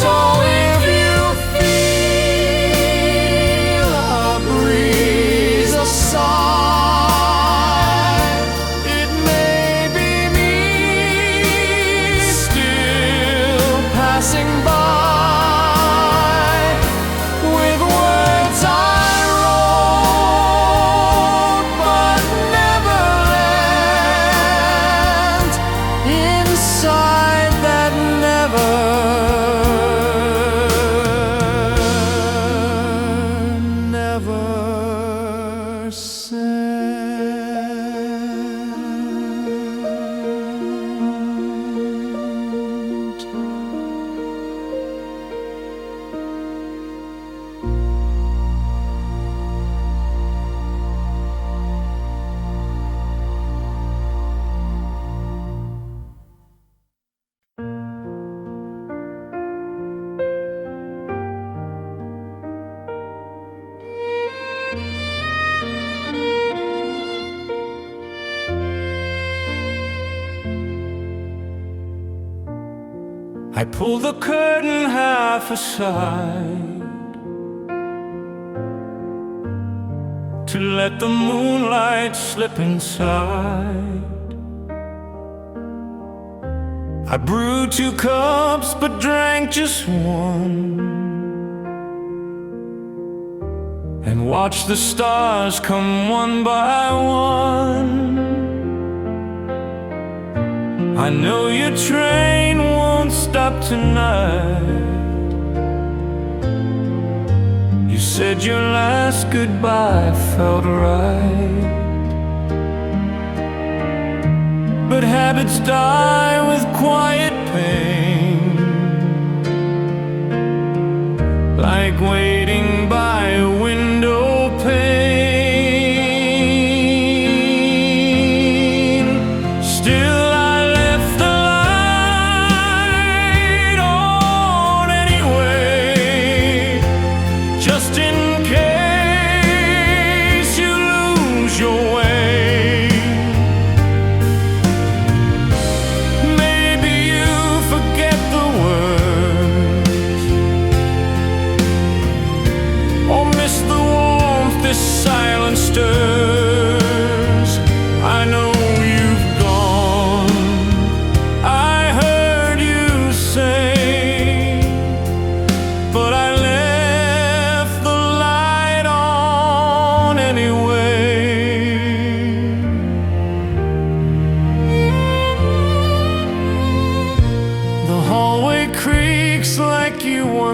So if you feel a breeze, a sigh, it may be me still passing by, with words I wrote but never lent, inside that never sent. I pull the curtain half aside to let the moonlight slip inside. I brewed 2 cups but drank just one, and watched the stars come one by one. I know your train won't stop tonight. You said your last goodbye felt right, but habits die with quiet pain, like waiting by a window pane.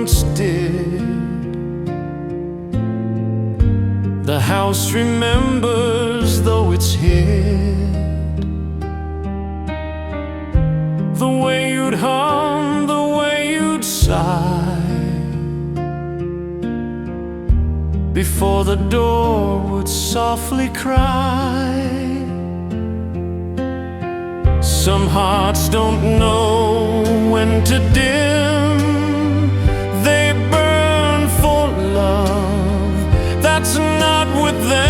once did. The house remembers, though it's hid. The way you'd hum, the way you'd sigh, before the door would softly cry. Some hearts don't know when to dim. They burn for love that's not with them.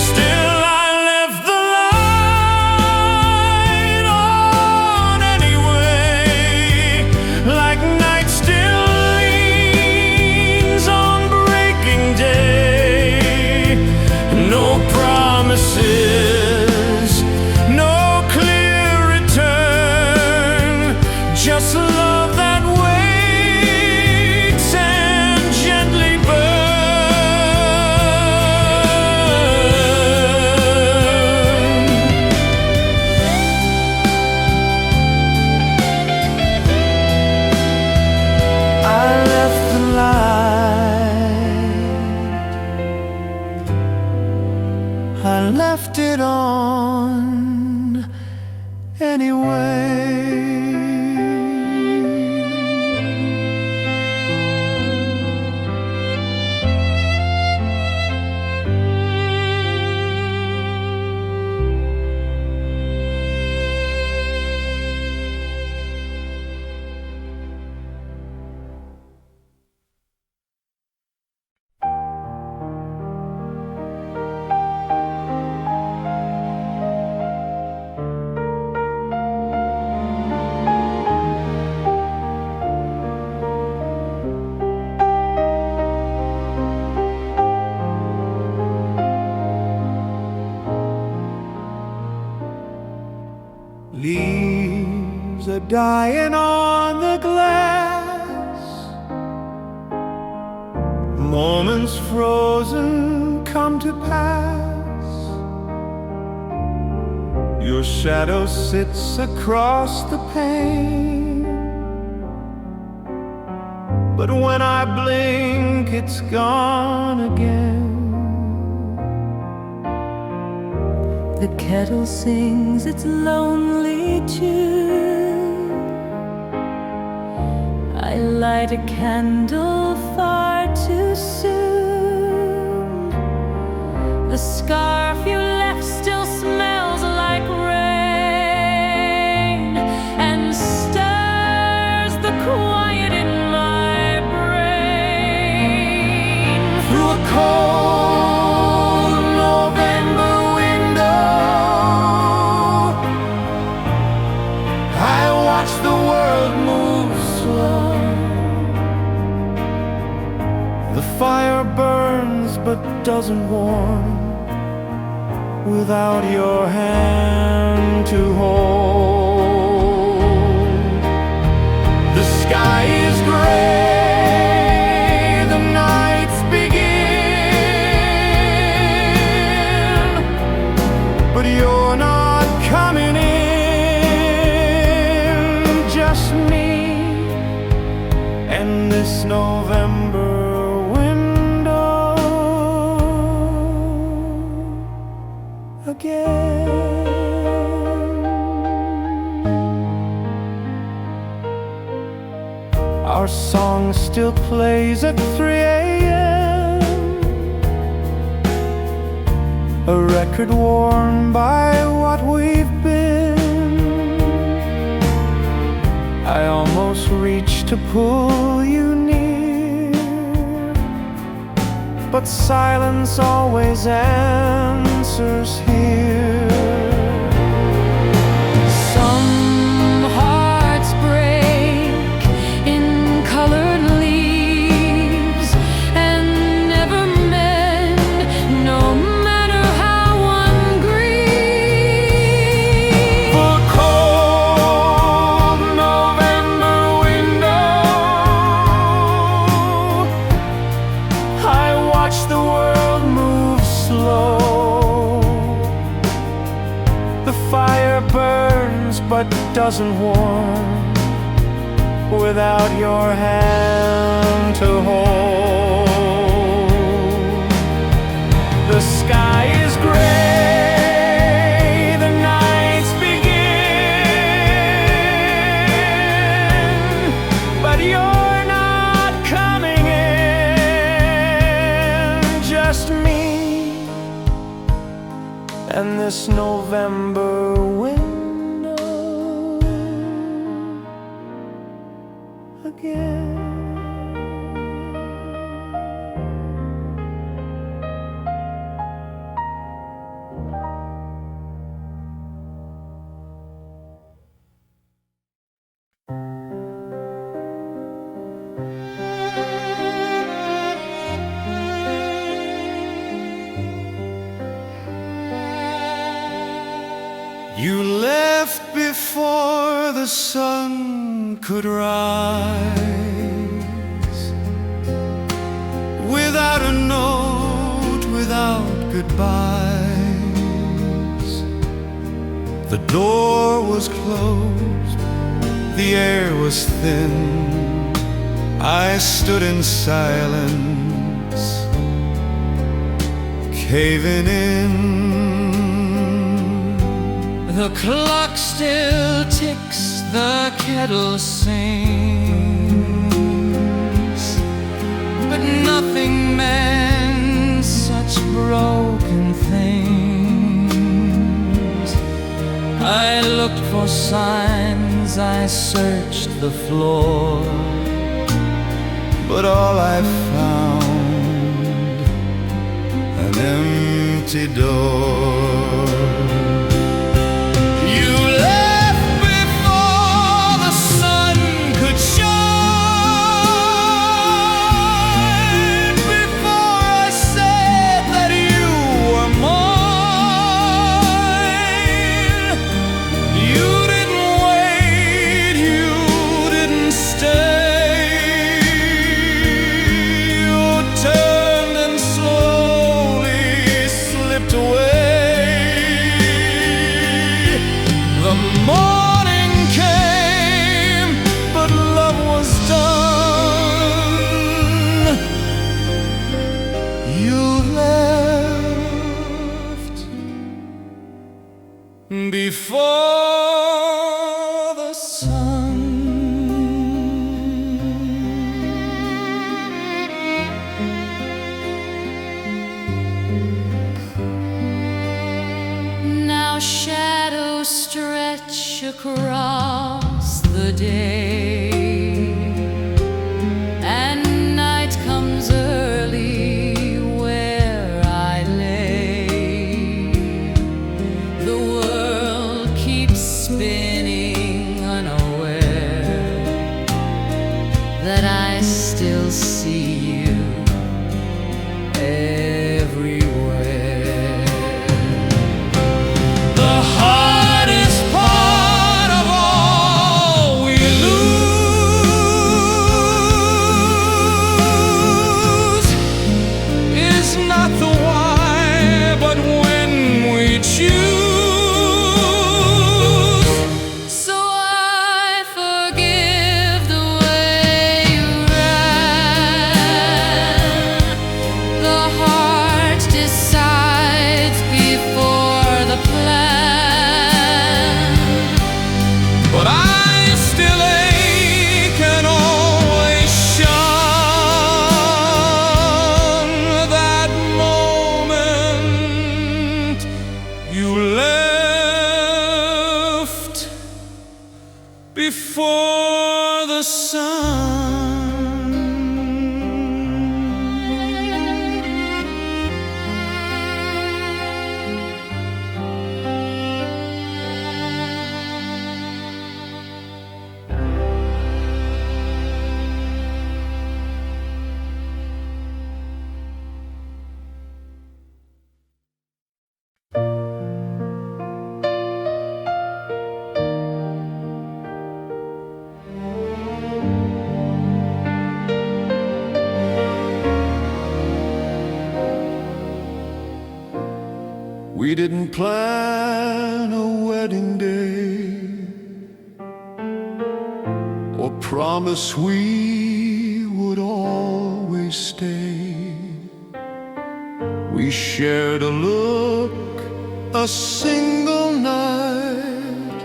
Still I left the light on anyway, like night still leans on breaking day. No promises, no clear return, just love that waits and gently burns. I left the light, I left it on anyway. Leaves are dying on the glass, moments frozen come to pass. Your shadow sits across the pane, but when I blink it's gone again. The kettle sings its lonely tune. I light a candle far too soon. The scarf you left still smells like rain and stirs the quiet in my brain. Through a cold November window, I watch the world move slow. The fire burns but doesn't warm without your hand to hold. The sky is gray, the nights begin, but you're not coming in. Just me and this November window again. Our song still plays at 3 a.m., a record worn by what we've been. I almost reach to pull you near, but silence always answers here. Some hearts break in colored leaves and never mend, no matter how one grieves. For cold November window, I watch the world move slow. doesn't warm without your hand to hold. The sky is gray, the nights begin, but you're not coming in. Just me and this November window again. You left before the sun could rise, without a note, without goodbyes. The door was closed, the air was thin. I stood in silence, caving in. The clock still ticks, the kettle sings, but nothing meant such broken things. I looked for signs, I searched the floor, but all I found, an empty door. Before the sun. Now shadows stretch across the day, and night comes early where I lay. The world keeps spinning, unaware that I still see you everywhere. The hardest part of all we lose is not the why, but when we choose. So I forgive the way you ran. The heart decides before the plan, But I still ache and always shun that moment you left before the sun. We didn't plan a wedding day, promise we would always stay. We shared a look, a single night,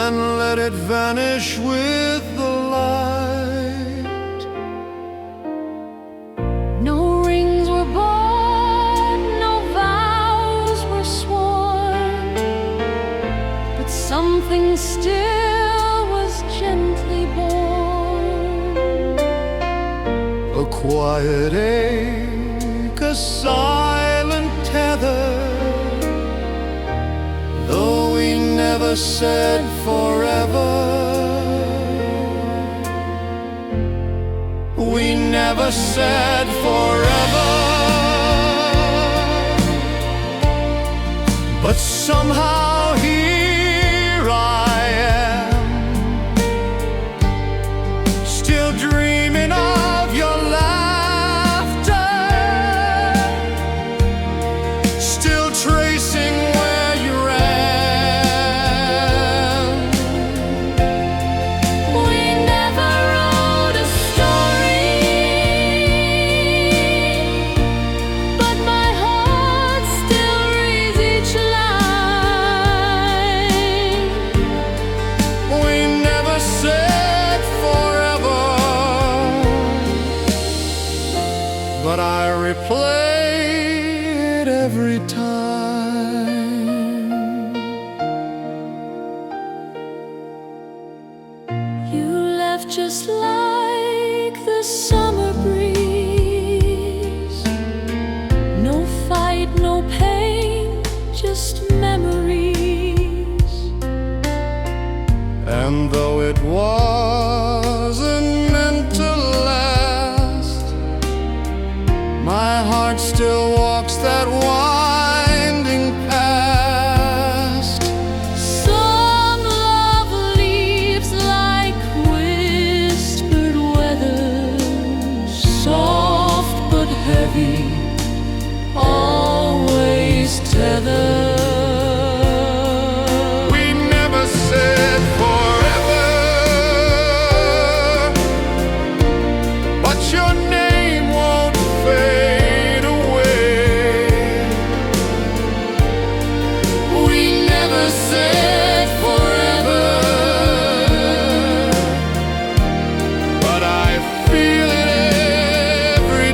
and let it vanish with the light. No rings were bought, no vows were sworn, but something still was gently born. A quiet ache, a silent tether, though we never said forever. We never said forever. But somehow here I am, still dreaming of your laughter, still tracing where you ran. We never wrote a story, but my heart still reads each line. We never said forever, but I replay it every time. You left just like the summer breeze. No fight, no pain, just memories. And though it wasn't meant to last, my heart still walks that winding past. Some love leaves like whispered weather, soft but heavy, always tethered. We never said forever, but your name won't fade away. We never said forever, but I feel it every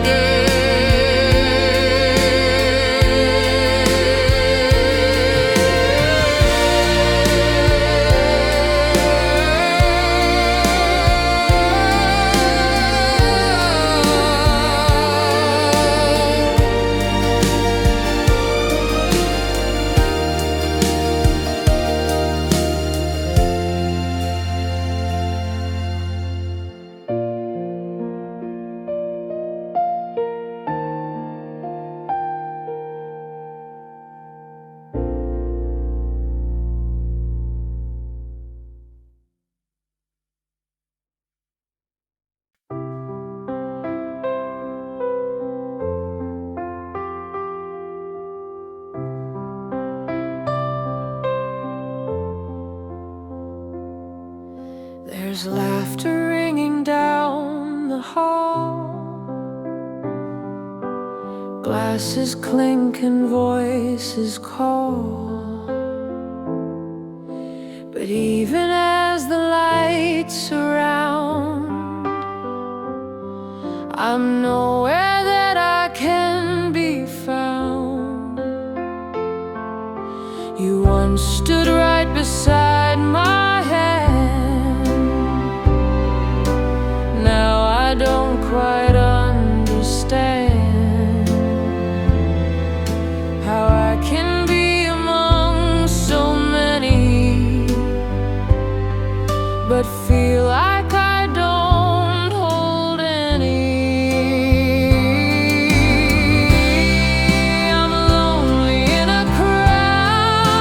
There's laughter ringing down the hall, glasses clink and voices call. But even as the lights surround, I'm nowhere that I can be found. You once stood right beside my hand. Now I don't quite understand how I can be among so many, but feel like I don't hold any. I'm lonely in a crowd,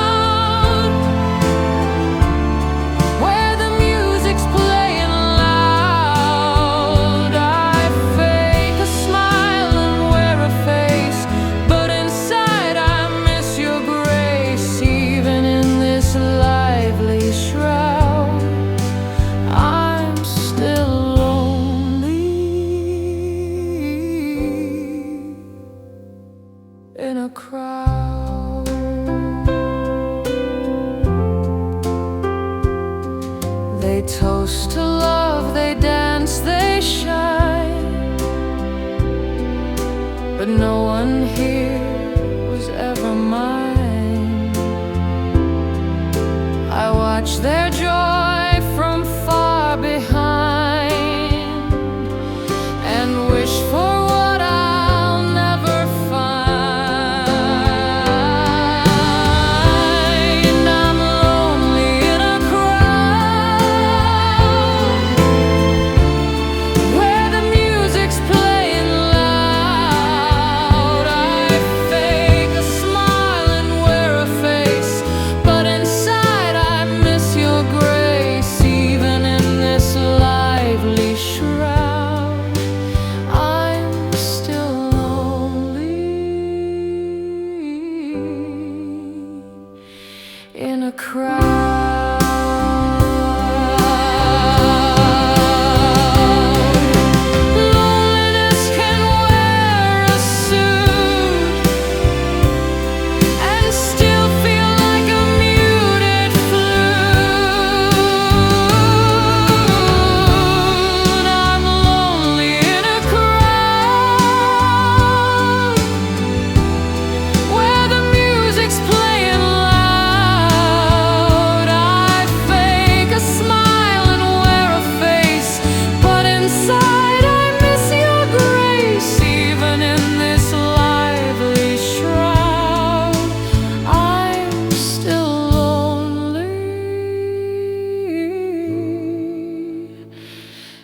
in a crowd. They toast to love, they dance, they shine, but no one here was ever mine. I watch their joy from far behind and wish for what I'll never find. I'm lonely in a crowd where the music's playing loud. I fake a smile and wear a face, but inside I miss your grace. Even in this lively shroud, I'm still lonely in a crowd. Loneliness can wear a suit and still feel like a muted flute. I'm lonely in a crowd where the music's playing loud. I fake a smile and wear a face, but inside I miss your grace. Even in this lively shroud, I'm still lonely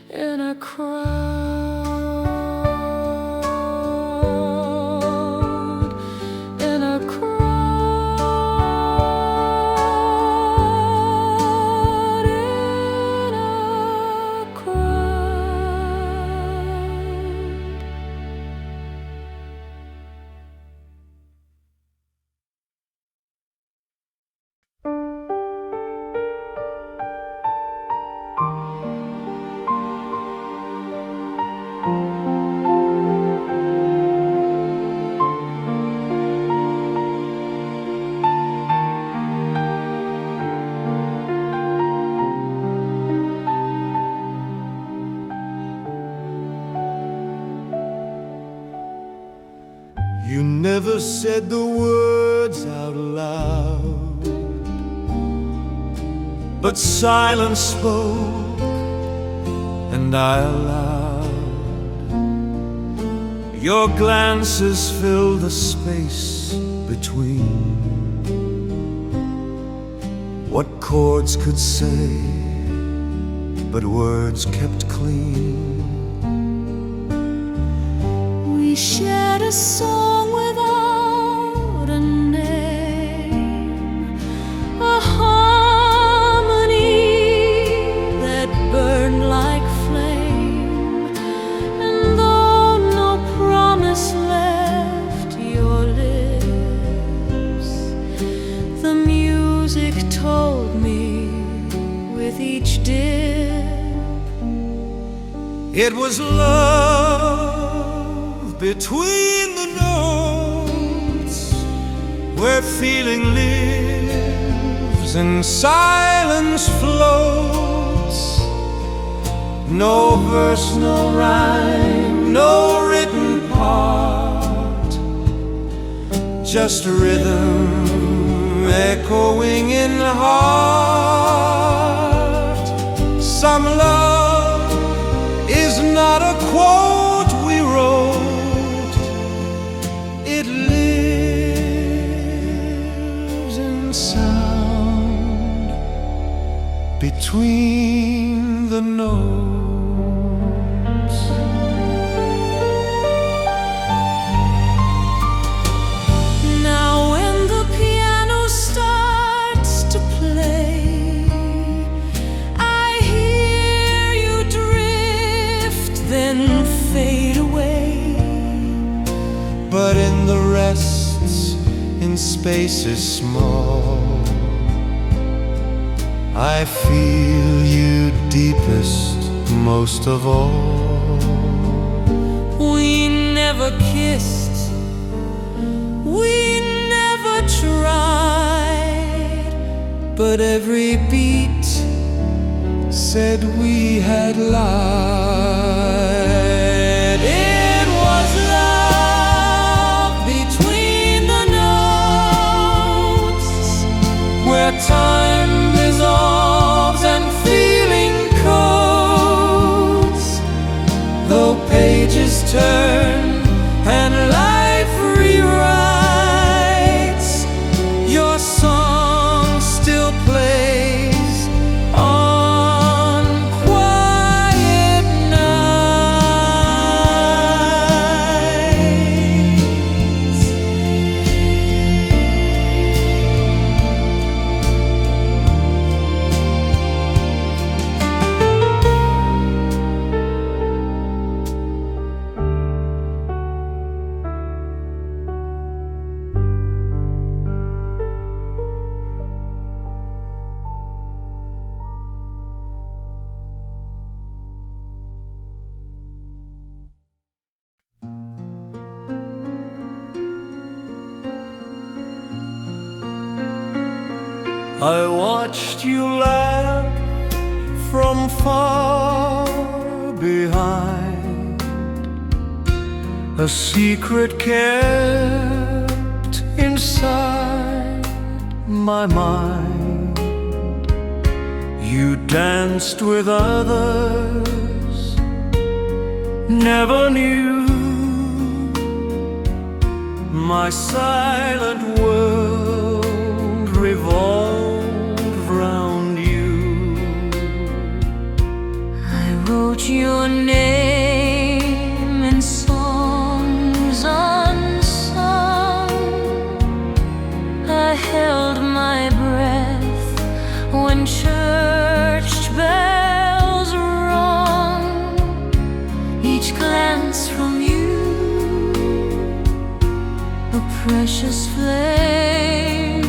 in a crowd, in a crowd, in a crowd. You never said the words out loud, but silence spoke, and I allowed. Your glances filled the space between. What chords could say, but words kept clean. We shared a song without a name, a harmony that burned like flame. And though no promise left your lips, the music told me with each dip It was love between the notes, where feeling lives and silence floats. No verse, no rhyme, no written part, just rhythm echoing in the heart. Some love is not a quote we wrote, it lives in sound between the notes. Now when the piano starts to play, I hear you drift, then fade away. But in the rests, in spaces small, I feel you deepest most of all. We never kissed, but every beat said we had lied. It was love between the notes, where time dissolves and feeling coats, though pages turn and life rewrites, your song still plays on quiet nights. I watched you laugh from far behind, a secret kept inside my mind. You danced with others, never knew my silent world revolved round you. I wrote your name in songs unsung. I held my breath when church bells rung. Each glance from you, a precious flame,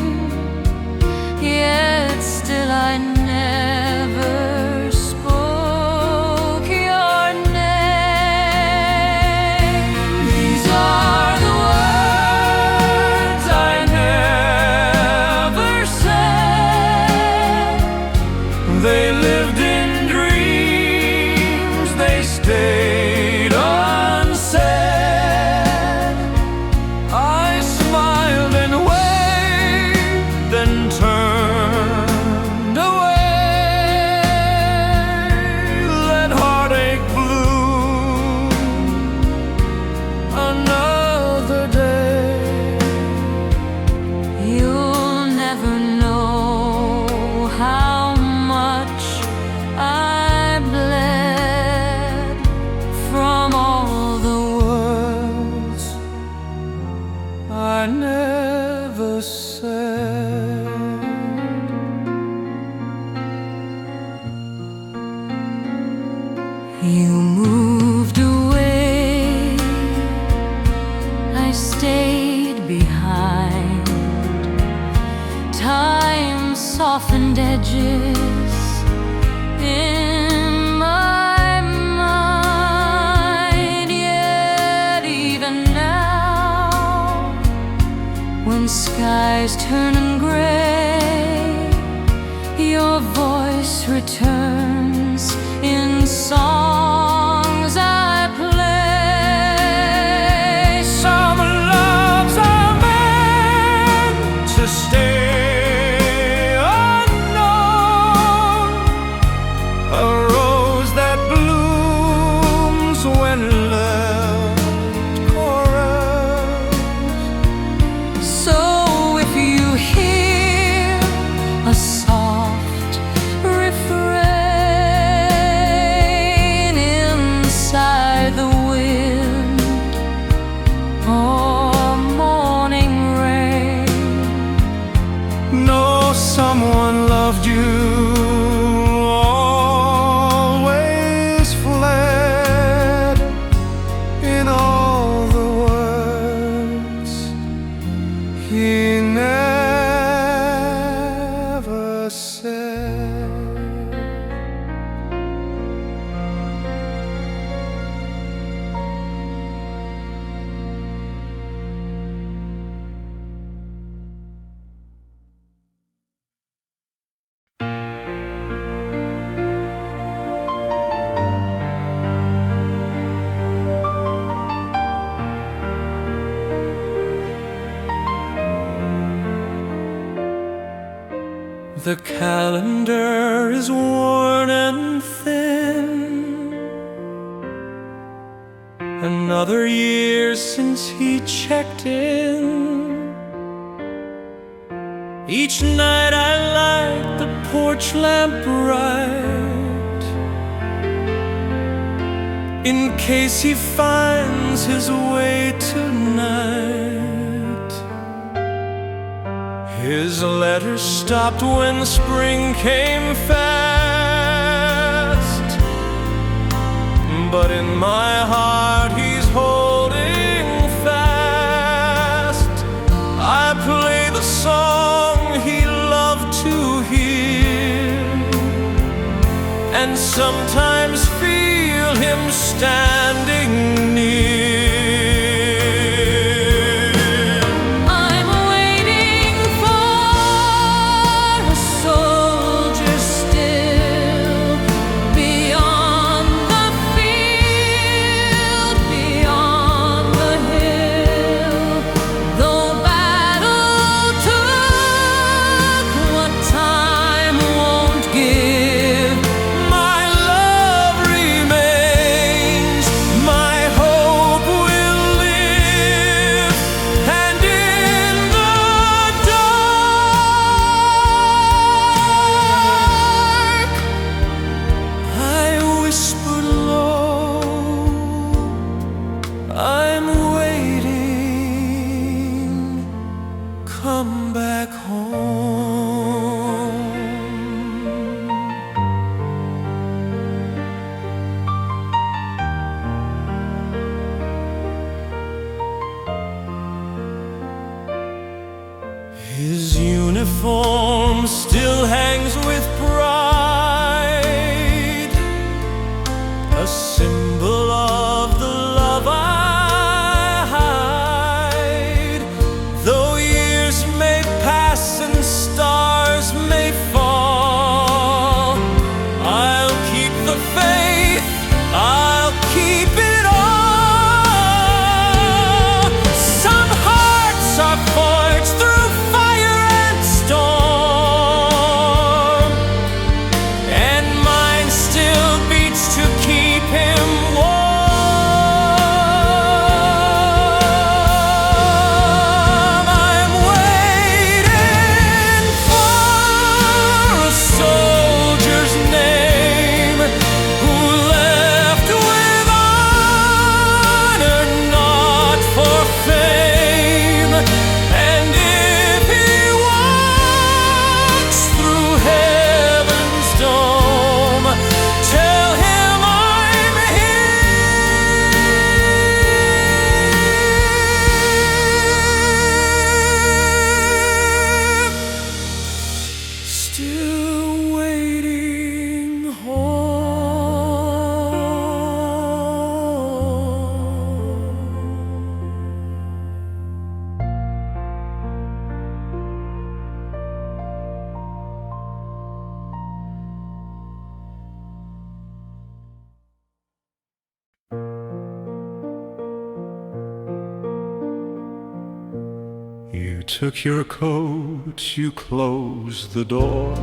yet still I never spoke your name. These are the words I never said. They lived in dreams, they stayed unsaid. I smiled and waved, then turned away. Let heartache bloom another day. You'll never know how much I bled from all the words I never said. You moved away, I stayed behind. Time softened edges in my mind. Yet even now, when skies turn gray, your voice returns in songs I play. Some loves are meant to stay unknown, a rose that blooms when left chorus. So if you hear a soft refrain inside the wind or morning rain, Know someone loved you, always fled in all the words he never said. The calendar is worn and thin. Another year since he checked in. Each night I light the porch lamp bright, in case he finds his way tonight. His letters stopped when spring came fast, but in my heart he's holding fast. I play the song he loved to hear, and sometimes feel him standing near. Come back home. His uniform still hangs with pride, a symbol of the love I hide. Though years may pass and stars may fall, I'll keep the faith, I'll keep it all. Some hearts are forged through fire and storm, and mine still beats to keep him warm. I'm waiting for a soldier's name who left with honor, not for fame. And if he walks through heaven's dome, tell him I'm here, still waiting home. You took your coat, you closed the door.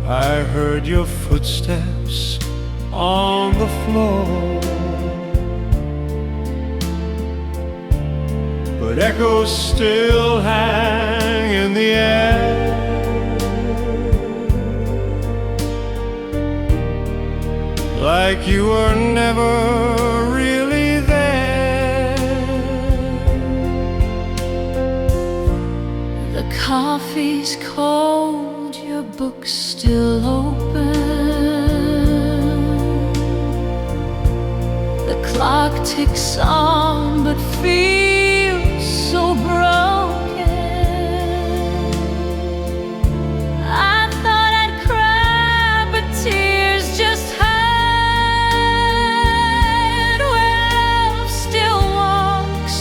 I heard your footsteps on the floor, but echoes still hang in the air, like you were never really there. The coffee's cold, your book's still open. The clock ticks on but feels so broken. I thought I'd cry, but tears just hide where love still walks,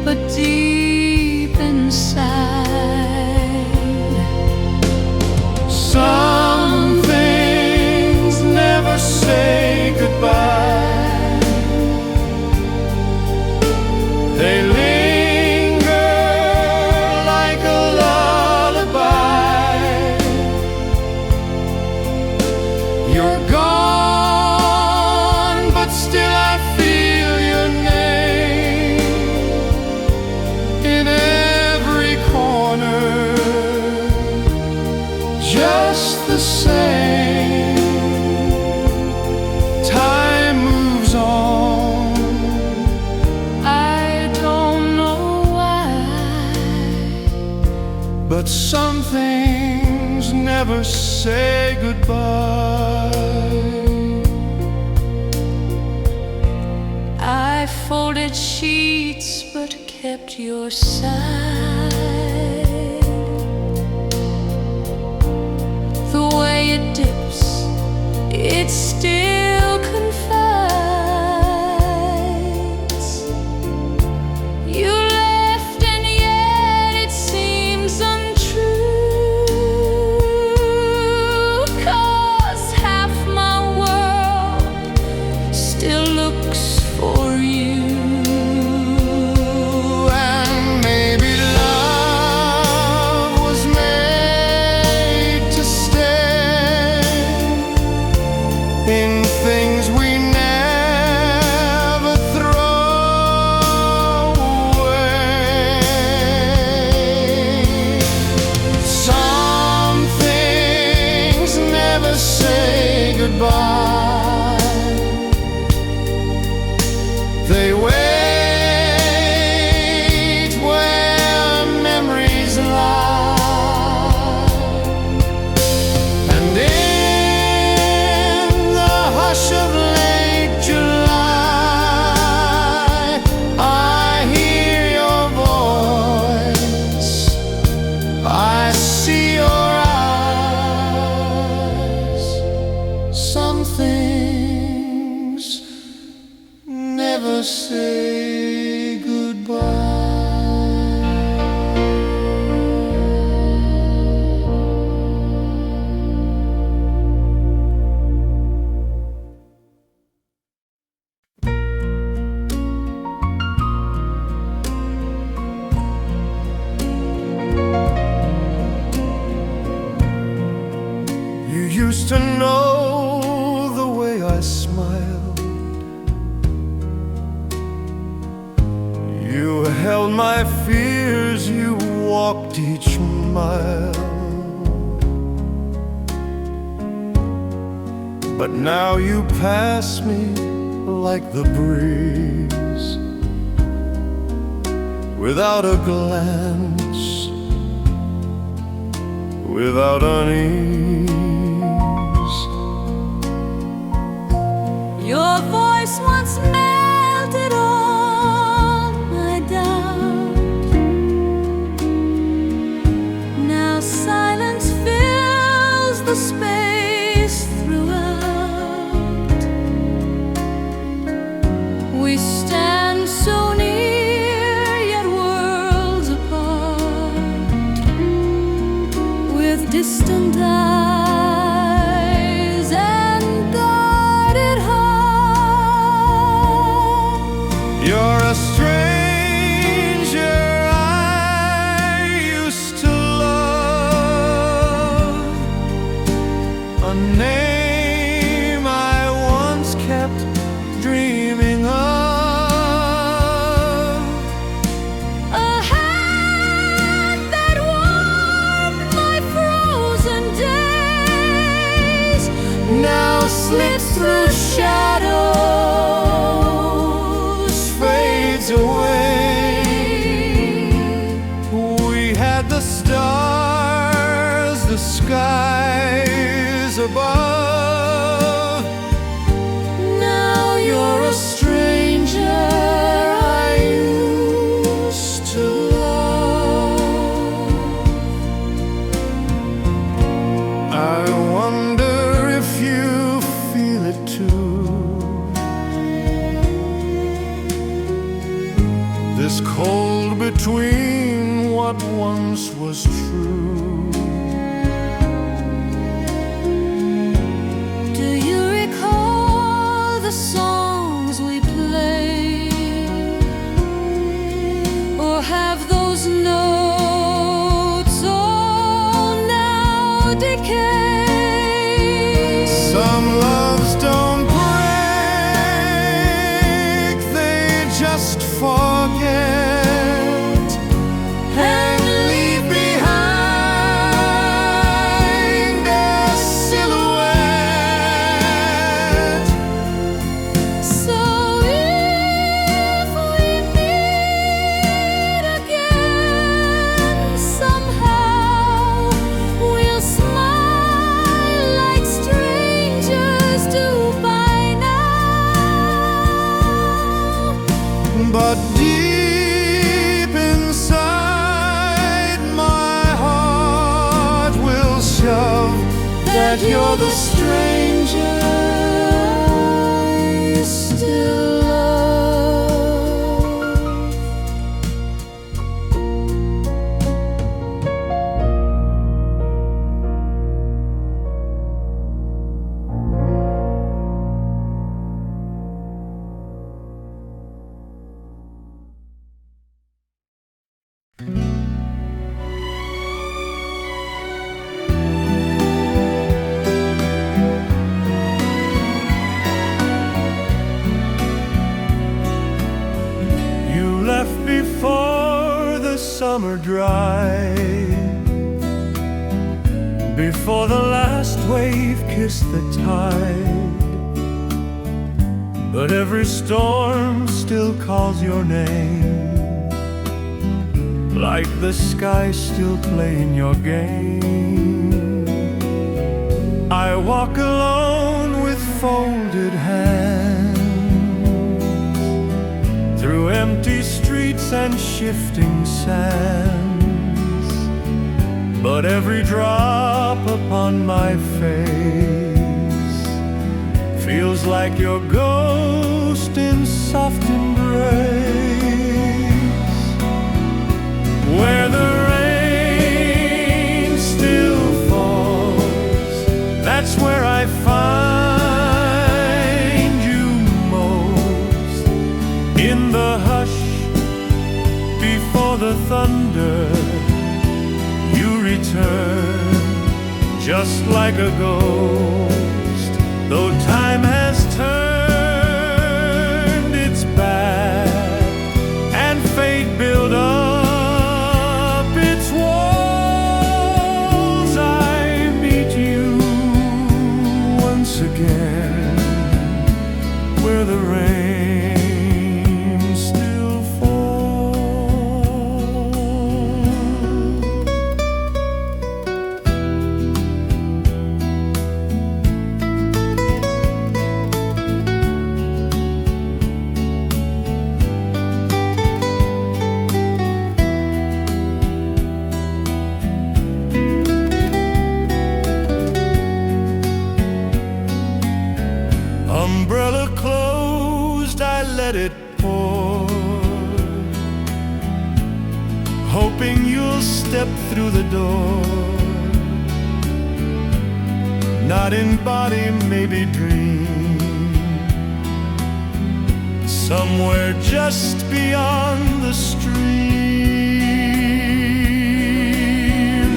but deep inside. Some things never say goodbye. They live never say goodbye. I folded sheets but kept your side. The way it dips, it still confides. You left and yet it seems untrue, 'cause half my world still looks for you. In things we never throw away. Some things never say goodbye. They wait where memories lie. And of late July, I hear your voice, I see your eyes. Some things never say goodbye. You used to know the way I smiled. You held my fears, you walked each mile. But now you pass me like the breeze, without a glance, without unease. Your voice once melted all my doubt. Now silence fills the space throughout. We stand so near, yet worlds apart, with distant eyes and guarded heart. You're a stranger I used to love, a name I once kept dreaming of, A hand that warmed my frozen days now slips through shadows, fades away. We had the stars, the skies above. now You're a stranger I used to love. I wonder if you feel it too. This cold between what once was true. Do you recall the songs we played, or have those notes all now decayed? Some loves don't break, they just forget and leave behind a silhouette. but deep inside my heart will shove that you're the stranger I still before the summer dried, before the last wave kissed the tide. But every storm still calls your name, like the sky still playing your game. I walk alone with folded hands through empty streets and shifting sands, but every drop upon my face feels like your ghost in soft embrace. Where the rain still falls, that's where I find you most. In the hush before the thunder, you return just like a ghost. Though time has turned its back and fate built up its walls, I meet you once again where the rain still umbrella closed, I let it pour, hoping you'll step through the door. Not in body, maybe dream, somewhere just beyond the stream.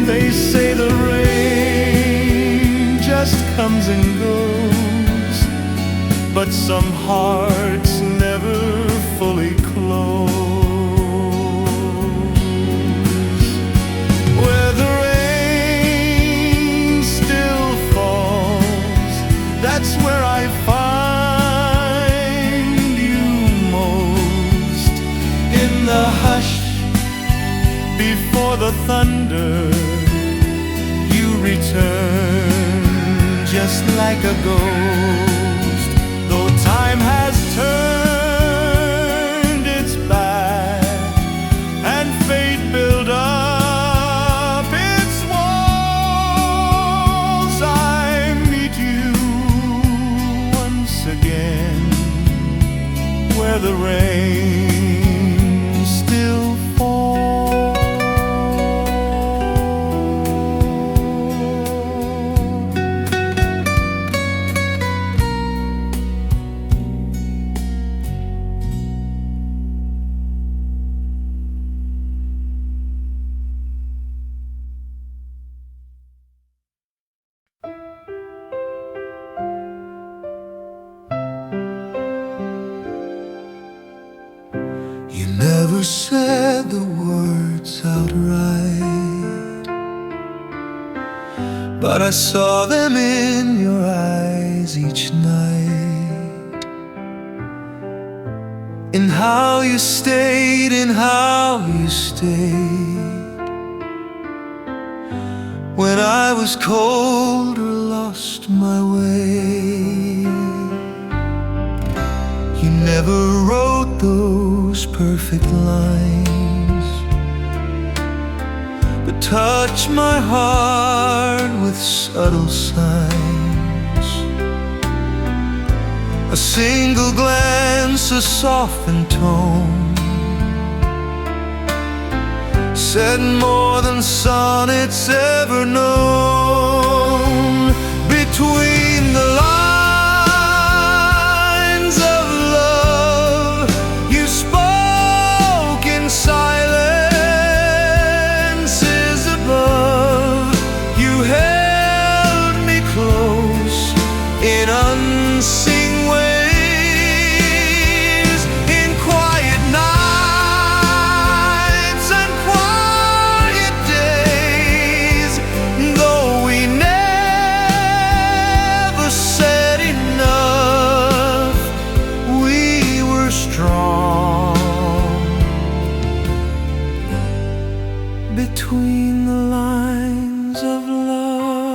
They say the rain just comes and goes, but some hearts never fully close. Where the rain still falls, that's where I find you most. In the hush before the thunder, you return just like a ghost. Though time has turned its back and fate built up its walls, I meet you once again where the rain still falls. You never said the words outright, but I saw them in your eyes each night. In how you stayed, in how you stayed, when I was cold or lost my way. You never wrote those perfect lines, but touch my heart with subtle signs. A single glance, a softened tone, said more than sonnets ever known. Between the lines of love, you spoke in silences above. You held me close in unseen ways, in quiet nights and quiet days. Though we never said enough, we were strong. Between the lines of love,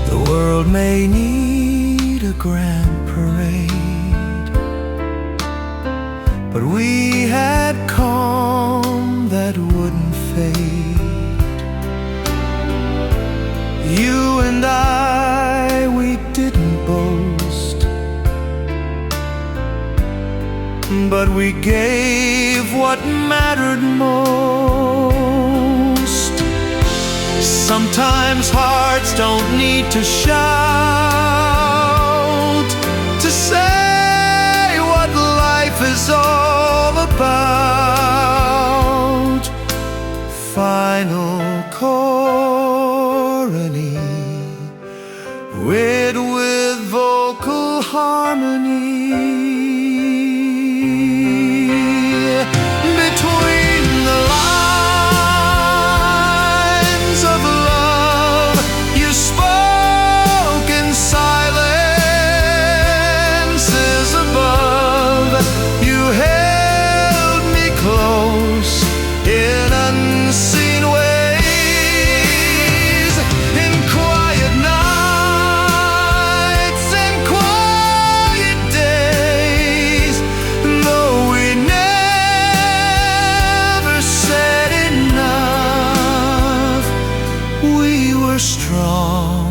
the world may need a grand parade, but we had calm that wouldn't fade. You and I, we didn't boast, but we gave what mattered most. Sometimes hearts don't need to shout to say what life is all about. Final corollary, with vocal harmony. Between the lines of love, you spoke in silences above. You held me close in unseen ways, in quiet nights and quiet days. Though we never said enough, we were strong.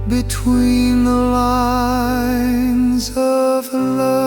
Between the lines of love.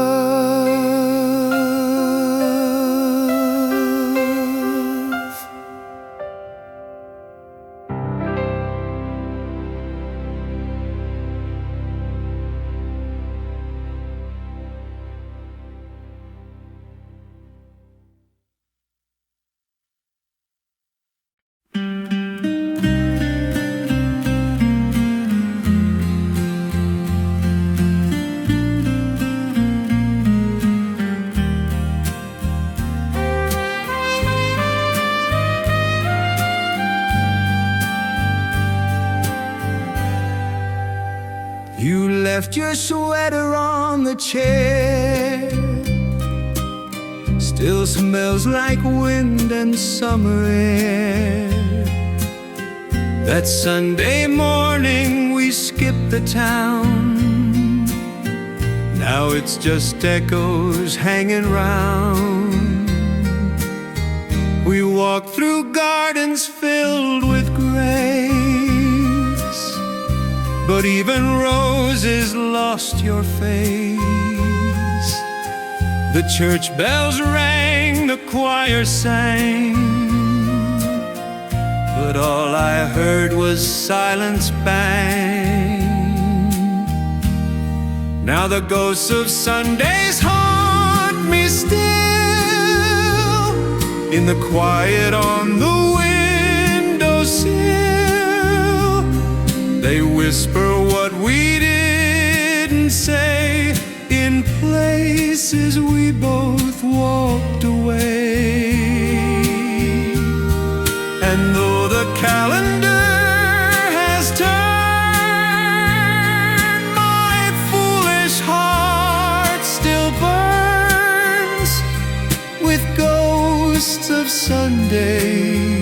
You left your sweater on the chair, still smells like wind and summer air. That Sunday morning we skipped the town, now it's just echoes hanging round. We walked through gardens filled with grace, but even roses lost your face. The church bells rang, the choir sang, but all I heard was silence bang. Now the ghosts of Sundays haunt me still, in the quiet on the windowsill. They whisper what we didn't say, in places we both walked away. And though the calendar has turned, my foolish heart still burns with ghosts of Sundays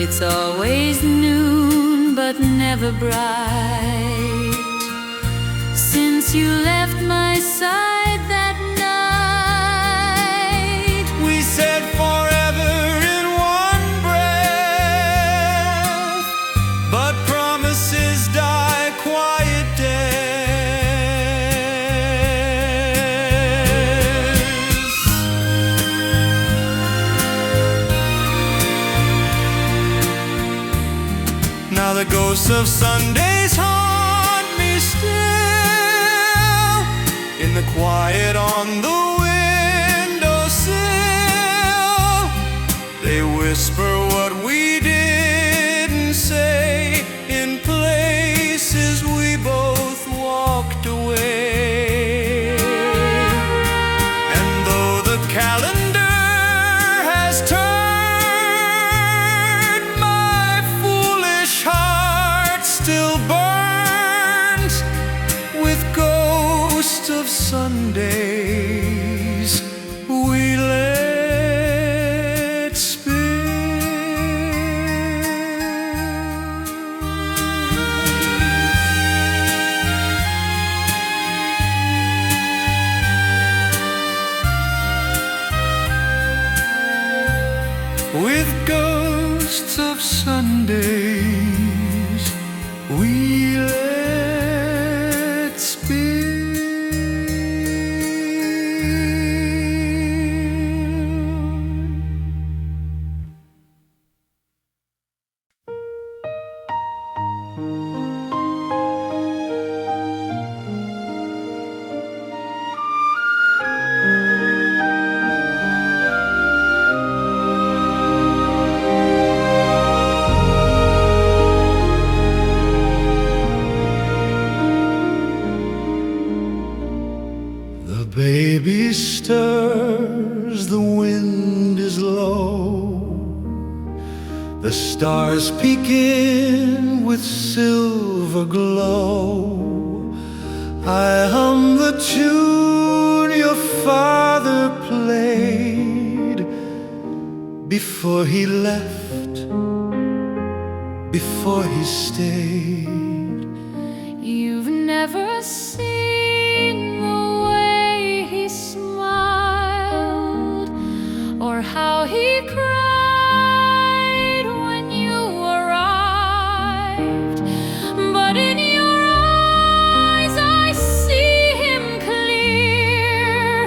It's always noon, but never bright. Since you left my side that night, we said forever in one breath, but promises die quiet deaths. Now the ghosts of Sundays haunt me still, in the quiet on the windowsill. They whisper what we didn't say in places we both walked away. And though the calendar has turned, my foolish heart still burns with ghosts of Sundays we let spin. With ghosts of Sundays we let spin. The baby stirs, the wind is low, the stars peek in with silver glow. I hum the tune your father played before he left, before he stayed. you've never seen the way he smiled, or how he cried when you arrived. But in your eyes I see him clear,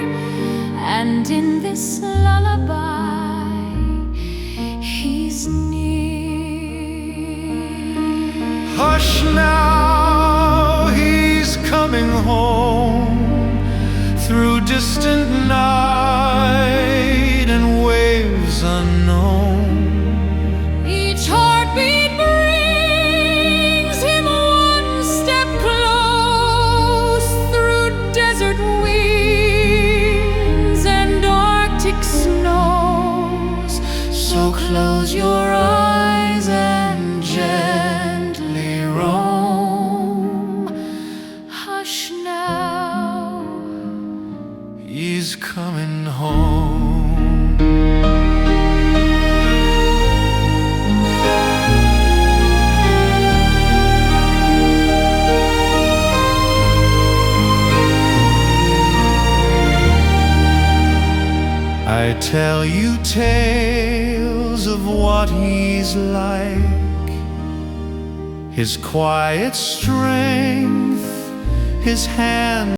and in this lullaby he's near. Hush now, he's coming home through distant night and waves unknown. Each heartbeat brings him one step close through desert winds and Arctic snows. So close your eyes and gently roam. Hush now, He's coming home. I tell you tales of what he's like, his quiet strength, his hand